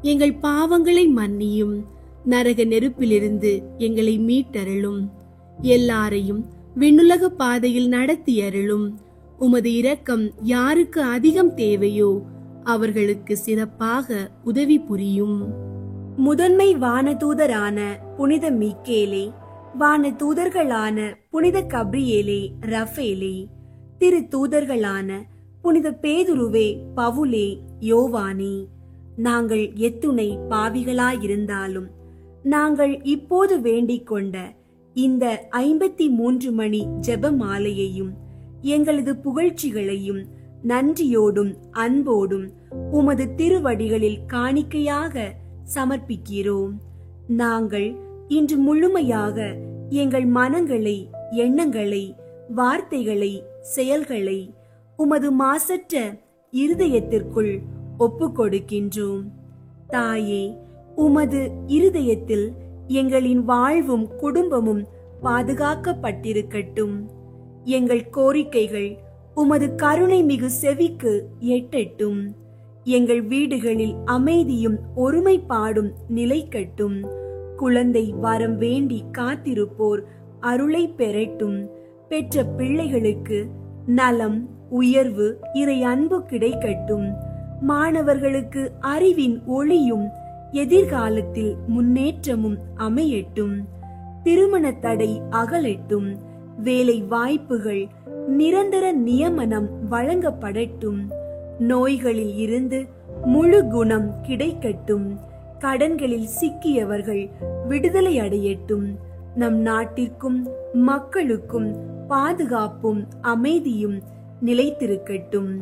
எங்கள் பாவங்களை மன்னியும். நரக நெருப்பிலிருந்து எங்களை மீட்டருளும். எல்லாரையும் விண்ணுலக பாதையில் நடத்தியருளும். உமது இரக்கம் யாருக்கு அதிகம் தேவையோ அவர்களுக்கு சிறப்பாக உதவி புரியும். முதன்மை வானதூதரான புனித மீக்கேலே, வானதூதர்களான புனித கப்ரியேலே, ரஃபேலே, திரு தூதர்களான புனித பேதுருவே, பவுலே, யோவானே, நாங்கள் எத்துணை பாவிகளாயிருந்தாலும் நாங்கள் இப்போது வேண்டிக் கொண்ட இந்த 53 மணி ஜெப மாலையையும் எங்களது புகழ்ச்சிகளையும் நன்றியோடும் அன்போடும் உமது திருவடிகளில் காணிக்கையாக சமர்ப்பிக்கிறோம். நாங்கள் இன்று முழுமையாக எங்கள் மனங்களை, எண்ணங்களை, வார்த்தைகளை, செயல்களை உமது மாசற்ற இருதயத்திற்குள் ஒப்பு கொடுக்கின்றோம். தாயே, உமது இருதயத்தில் எங்களின் வாழ்வும் குடும்பமும் பாதுகாக்கப்பட்டிருக்கட்டும். எங்கள் கோரிக்கைகள் உமது கருணை மிகு செவிக்கு எட்டட்டும். எங்கள் வீடுகளில் அமைதியும் ஒருமைப்பாடும் நிலைக்கட்டும். குழந்தை வரம் வேண்டி காத்திருப்போர் அருளை பெறட்டும். பெற்ற பிள்ளைகளுக்கு நலம், உயர்வு, இறை அன்பு கிடைக்கட்டும். மாணவர்களுக்கு அறிவின் ஒளியும் எதிர்காலத்தில் முன்னேற்றமும் அமையட்டும். திருமண தடை அகலட்டும். வேலை வாய்ப்புகள், நிரந்தர நியமனம் வழங்கப்படட்டும். நோய்களில் இருந்து முழு குணம் கிடைக்கட்டும். கடன்களில் சிக்கியவர்கள் விடுதலை அடையட்டும். நம் நாட்டிற்கும் மக்களுக்கும் பாதுகாப்பும் அமைதியும் நிலைத்திருக்கட்டும்.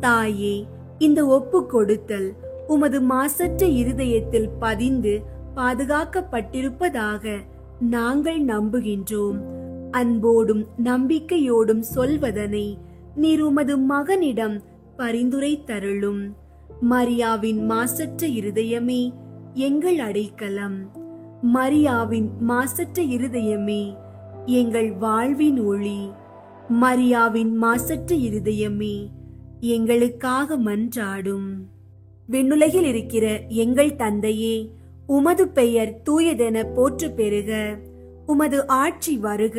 தாயே, இந்த ஒப்பு கொடுத்தல் உமது மாசற்ற இருதயத்தில் பதிந்து பாதுகாக்கப்பட்டிருப்பதாக நாங்கள் நம்புகின்றோம். அன்போடும் நம்பிக்கையோடும் சொல்வதனை நீர் உமது மகனிடம் பரிந்துரை தருளும். மரியாவின் மாசற்ற இருதயமே எங்கள் அடைக்கலம். மரியாவின் மாசற்ற இருதயமே எங்கள் வாழ்வின் ஒளி. மரியாவின் மாசற்ற இருதயமே எங்களுக்காக மன்றாடும். விண்ணுலகில் இருக்கிற எங்கள் தந்தையே, உமது பெயர் தூயதென போற்று பெறுக. உமது ஆட்சி வருக.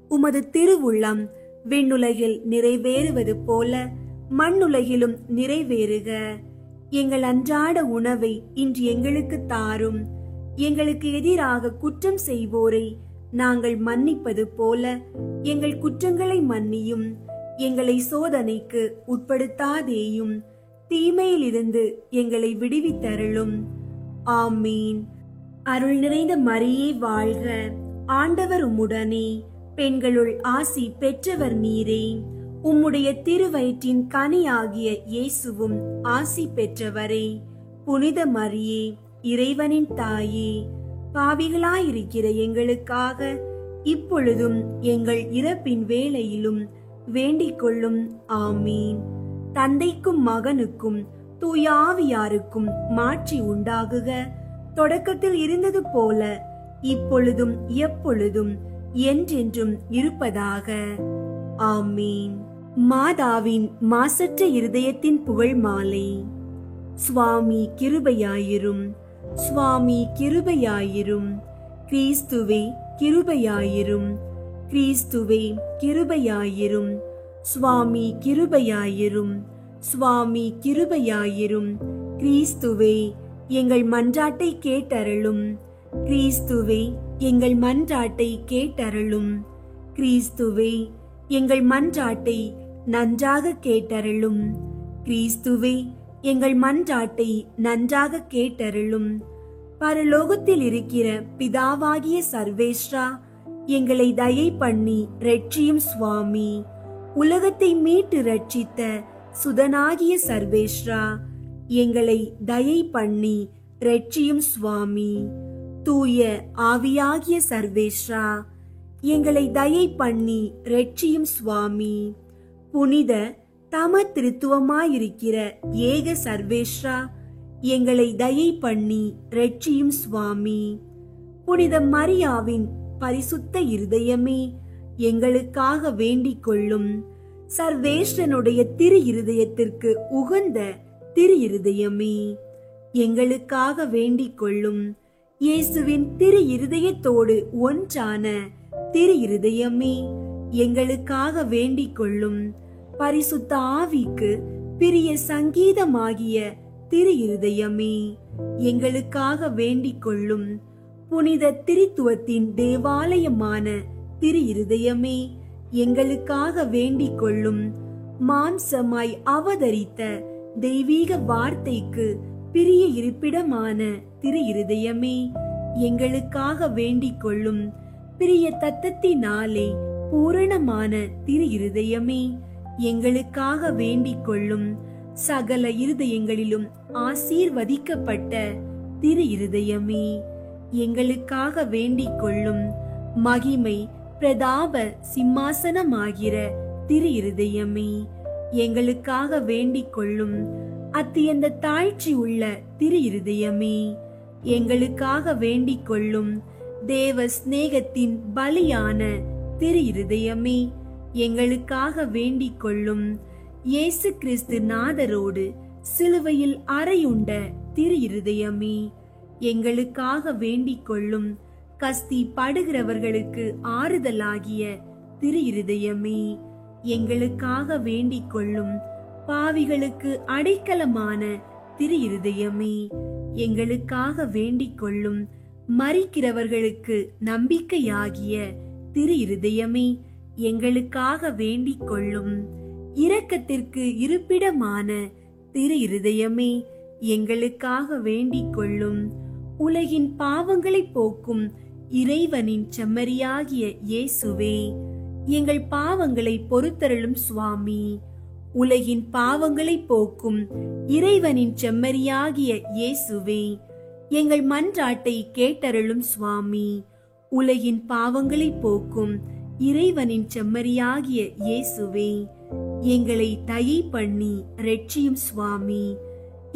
உமது திருவுள்ளம் விண்ணுலகில் நிறைவேறுவது போல மண்ணுலகிலும் நிறைவேறுக. எங்கள் அன்றாட உணவை இன்று எங்களுக்கு தாரும். எங்களுக்கு எதிராக குற்றம் செய்வோரை நாங்கள் மன்னிப்பது போல எங்கள் குற்றங்களை மன்னியும். எங்களை சோதனைக்கு உட்படுத்தாதேயும், தீமையிலிருந்து எங்களை விடுவித்தருளும். ஆமீன். அருள் நிறைந்த மரியே வாழ்க. ஆண்டவர் உம்முடனே, பெண்களுள் ஆசி பெற்றவர் நீரே. உம்முடைய திருவயிற்றின் கனியாகிய இயேசுவும் ஆசி பெற்றவரே. புனித மரியே, இறைவனின் தாயே, பாவிகளாயிருக்கிற எங்களுக்காக இப்பொழுதும் எங்கள் இறப்பின் வேளையிலும் வேண்டிக் கொள்ளும். ஆமீன். தந்தைக்கும் மகனுக்கும் தூய ஆவியாருக்கும் மாட்சி உண்டாகுக. தொடக்கத்தில் இருந்தது போல இப்பொழுதும் எப்பொழுதும் என்றென்றும் இருப்பதாக. ஆமீன். மாதாவின் மாசற்ற இருதயத்தின் புகழ் மாலை. சுவாமி கிருபையாயிரும். சுவாமி கிருபையாயிரும். கிறிஸ்துவே கிருபையாயிரும். கிறிஸ்துவே கிருபையாயிரும். சுவாமி கிருபையாயிரும். சுவாமி கிருபையாயிரும். கிறிஸ்துவே எங்கள் மன்றாட்டை கேட்டருளும். கிறிஸ்துவே எங்கள் மன்றாட்டை கேட்டருளும். கிறிஸ்துவே எங்கள் மன்றாட்டை நன்றாக கேட்டருளும். கிறிஸ்துவே எங்கள் மன்றாட்டை நன்றாக கேட்டருளும். பரலோகத்தில் இருக்கிற பிதாவாகிய சர்வேஸ்வரா, எங்களை தயை பண்ணி ரட்சியும் சுவாமி. உலகத்தை மீட்டு ரட்சித்த சுதனாகிய சர்வேஸ்வரா, எங்களை தயை பண்ணி ரட்சியும் சுவாமி. தூய ஆவியாகிய சர்வேஸ்வரா, எங்களை தயை பண்ணி ரட்சியும் சுவாமி. புனித தம திருத்துவமாயிருக்கிற ஏக சர்வேஸ்வரா, எங்களை தயை பண்ணி ரட்சியும் சுவாமி. புனித மரியாவின் பரிசுத்த இருதயமே, எங்களுக்காக வேண்டிக் கொள்ளும். சர்வேஸ்வரனுடைய திரு இருதயத்திற்கு உகந்த திரு இருதயமே, எங்களுக்காக வேண்டிக் கொள்ளும். இயேசுவின் திரு இருதயத்தோடு ஒன்றான திரு இருதயமே, எங்களுக்காக வேண்டிக் கொள்ளும். பரிசுத்த ஆவிக்கு பிரிய சங்கீதமாகிய திரு இருதயமே, எங்களுக்காக வேண்டிக் கொள்ளும். புனித திரித்துவத்தின் தேவாலயமான திரு இருதயமே, எங்களுக்காக வேண்டிக் கொள்ளும். மாம்சமாய் அவதரித்த தெய்வீக வார்த்தைக்கு பிரிய இருப்பிடமான திரு இருதயமே, எங்களுக்காக வேண்டிக் கொள்ளும். பிரிய தத்தத்தினாலே பூரணமான திரு இருதயமே, எங்களுக்காக வேண்டிக் கொள்ளும். சகல இருதயங்களிலும் ஆசீர்வதிக்கப்பட்ட திரு இருதயமே, எங்களுக்காக வேண்டிக் கொள்ளும். மகிமை பிரதாப சிம்மாசனமாகிற திரு இருதயமே, எங்களுக்காக வேண்டிக் கொள்ளும். அத்தியந்த தாழ்ச்சி உள்ள திரு இருதயமே, எங்களுக்காக வேண்டிக் கொள்ளும். தேவ சிநேகத்தின் பலியான திரு இருதயமே, எங்களுக்காக வேண்டிக் கொள்ளும். இயேசு கிறிஸ்து நாதரோடு சிலுவையில் அறையுண்ட திரு இருதயமே, எங்களுக்காக வேண்டிக் கொள்ளும். கஸ்தி படுகிறவர்களுக்கு ஆறுதலாகிய திரு இருதயமே, எங்களுக்காக வேண்டிக் கொள்ளும். பாவிகளுக்கு அடைக்கலமான திரு இருதயமே, எங்களுக்காக வேண்டிக் கொள்ளும். மரிக்கிறவர்களுக்கு நம்பிக்கையாகிய திரு இருதயமே, எங்களுக்காக வேண்டிக் கொள்ளும். இரக்கத்திற்கு இருப்பிடமான திரு இருதயமே, எங்களுக்காக வேண்டிக் கொள்ளும். உலகின் பாவங்களை போக்கும் இறைவனின் செம்மறியாகிய இயேசுவே, எங்கள் பாவங்களை பொறுத்தருளும் சுவாமி. உலகின் பாவங்களை போக்கும் இறைவனின் செம்மறியாகிய இயேசுவே, எங்கள் மன்றாட்டை கேட்டருளும் சுவாமி. உலகின் பாவங்களை போக்கும் இறைவனின் செம்மறியாகிய இயேசுவே, எங்களை தயை பண்ணி ரட்சியும் சுவாமி.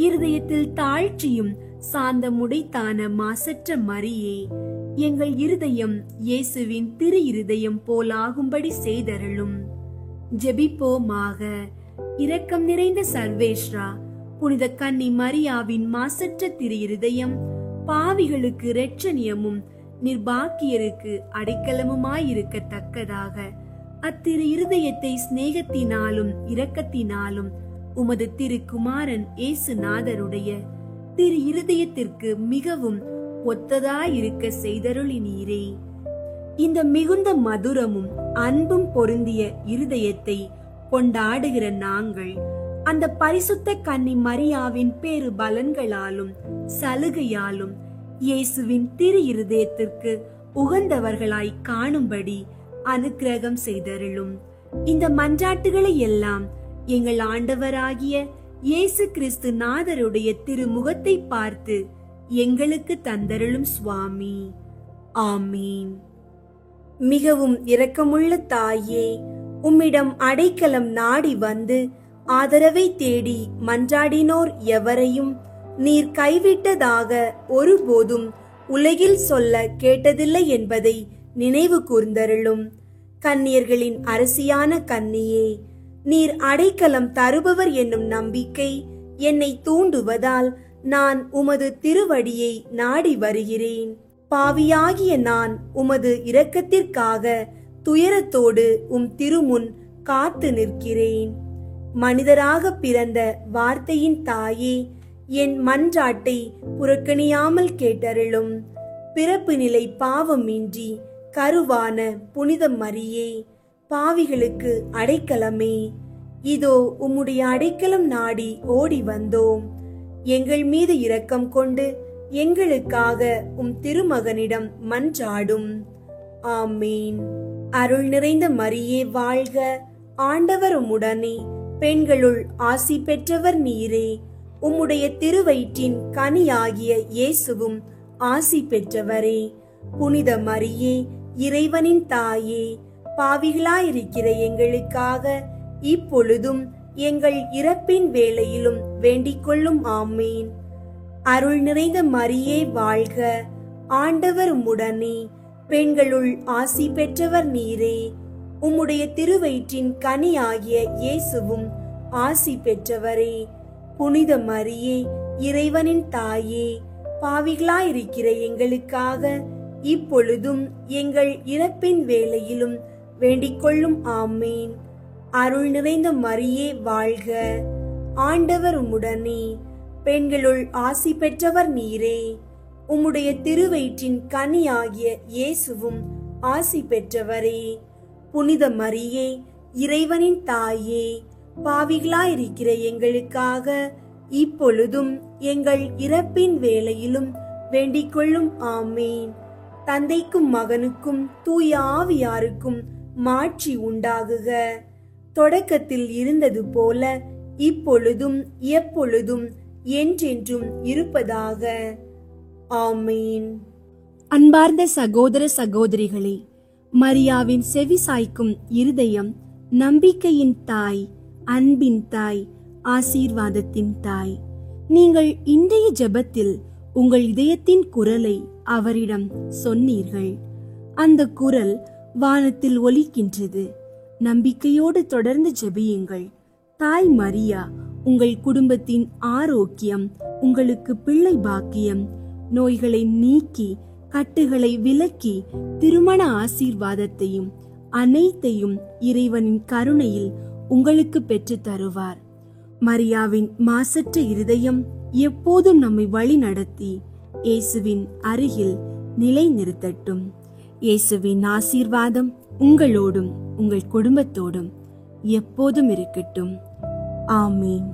இருதயத்தில் தாழ்ச்சியும் சாந்தமுடைத்தான மாசற்ற மரியே, எங்கள் இருதயம் இயேசுவின் திரு இருதயம் போலாகும்படி செய்தருளும். ஜெபிப்போமாக. இரக்கம் நிறைந்த சர்வேஸ்வரா, புனித கன்னி மரியாவின் மாசற்ற திரு இருதயம் பாவிகளுக்கு இரட்சணியமும் நிர்பாக்கியருக்கு அடைக்கலமுமாயிருக்கத்தக்கதாக அத்திரு இருதயத்தை சிநேகத்தினாலும் இரக்கத்தினாலும் உமது திருக்குமாரன் இயேசுநாதருடைய திரு இருதயத்திற்கு மிகவும் ஒத்ததாயிருக்க செய்தருளினீரே. இந்த மிகுந்த மதுரமும் அன்பும் பொருந்திய இருதயத்தை கொண்டாடுகிற நாங்கள் அந்த பரிசுத்த கன்னி மரியாவின் பேரு பலன்களாலும் சலுகையாலும் இயேசுவின் திரு இருதயத்திற்கு உகந்தவர்களாய் காணும்படி அனுக்கிரகம் செய்தருளும். இந்த மன்றாட்டுகளை எல்லாம் எங்கள் ஆண்டவராகிய இயேசு கிறிஸ்து நாதருடைய திருமுகத்தை பார்த்து எங்களுக்கு தந்தருளும் சுவாமி. ஆமீன். மிகவும் இரக்கமுள்ள தாயே, உம்மிடம் அடைக்கலம் நாடி வந்து ஆதரவை தேடி மன்றாடினோர் எவரையும் நீர் கைவிட்டதாக ஒருபோதும் உலகில் சொல்ல கேட்டதில்லை என்பதை நினைவு கூர்ந்தருளும். கன்னியர்களின் அரசியான கன்னியே, நீர் அடைக்கலம் தருபவர் என்னும் நம்பிக்கை என்னை தூண்டுவதால் நான் உமது திருவடியை நாடி வருகிறேன். பாவியாகிய நான் உமது இரக்கத்திற்காக துயரத்தோடு திருமுன் காத்து நிற்கிறேன். மனிதராக பிறந்த வார்த்தையின் தாயே, என் மன்றாட்டை புறக்கணியாமல் கேட்டருளும். பிறப்பு நிலை பாவமின்றி கருவான புனித மரியே, பாவிகளுக்கு அடைக்கலமே, இதோ உம்முடைய அடைக்கலம் நாடி ஓடி வந்தோம். எங்கள் மீது இரக்கம் கொண்டு எங்களுக்காக திருமகனிடம் மன்றாடும். ஆமீன். அருள் நிறைந்த மரியே வாழ்க, ஆண்டவர் உம்முடனே, பெண்களுள் ஆசி பெற்றவர் நீரே. உம்முடைய திருவயிற்றின் கனியாகிய இயேசுவும் ஆசி பெற்றவரே. புனித மரியே, இறைவனின் தாயே, பாவிகளாயிருக்கிற எங்களுக்காக இப்பொழுதும் எங்கள் இறப்பின் வேளையிலும் வேண்டிக் கொள்ளும். ஆமீன். அருள் நிறைந்த மரியே வாழ்க, ஆண்டவர் உம்முடனே, பெண்களுள் ஆசி பெற்றவர் நீரே. உம்முடைய திருவயிற்றின் கனியாகிய இயேசுவும் ஆசி பெற்றவரே. புனித மரியே, இறைவனின் தாயே, பாவிகளாயிருக்கிற எங்களுக்காக இப்பொழுதும் எங்கள் இறப்பின் வேளையிலும் வேண்டிக் கொள்ளும். ஆமீன். அருள் நிறைந்த மரியே வாழ்க, ஆண்டவர் உம்முடனே, பெண்களுள் ஆசி பெற்றவர் நீரே. உம்முடைய திருவயிற்றின் கனியாகிய இயேசுவும் ஆசி பெற்றவரே. புனித மரியே, இறைவனின் தாயே, பாவிகளாயிருக்கிற எங்களுக்காக இப்பொழுதும் எங்கள் இறப்பின் வேளையிலும் வேண்டிக் கொள்ளும். ஆமீன். தந்தைக்கும் மகனுக்கும் தூய ஆவியாருக்கும் மாட்சி உண்டாகுக. தொடக்கத்தில் இருந்தது போல இப்பொழுதும் எப்பொழுதும் என்றென்றும் இருப்பதாக. ஆமீன். அன்பார்ந்த சகோதர சகோதரிகளே, மரியாவின் செவிசாய்க்கும் இருதயம் நம்பிக்கையின் தாய், அன்பின் தாய், ஆசீர்வாதத்தின் தாய். நீங்கள் இன்றைய ஜெபத்தில் உங்கள் இதயத்தின் குரலை அவரிடம் சொன்னீர்கள். அந்த குரல் வானத்தில் ஒலிக்கின்றது. நம்பிக்கையோடு தொடர்ந்து ஜெபியுங்கள். தாய் மரியா உங்கள் குடும்பத்தின் ஆரோக்கியம், உங்களுக்கு பிள்ளை பாக்கியம், நோய்களை நீக்கி கட்டுகளை விலக்கி திருமண ஆசீர்வாதத்தையும் அனைத்தையும் இறைவனின் கருணையில் உங்களுக்கு பெற்று தருவார். மரியாவின் மாசற்ற இருதயம் எப்போதும் நம்மை வழி நடத்தி இயேசுவின் அருகில் நிலை நிறுத்தட்டும். இயேசுவின் ஆசீர்வாதம் உங்களோடும் உங்கள் குடும்பத்தோடும் எப்போதும் இருக்கட்டும். ஆமீன்.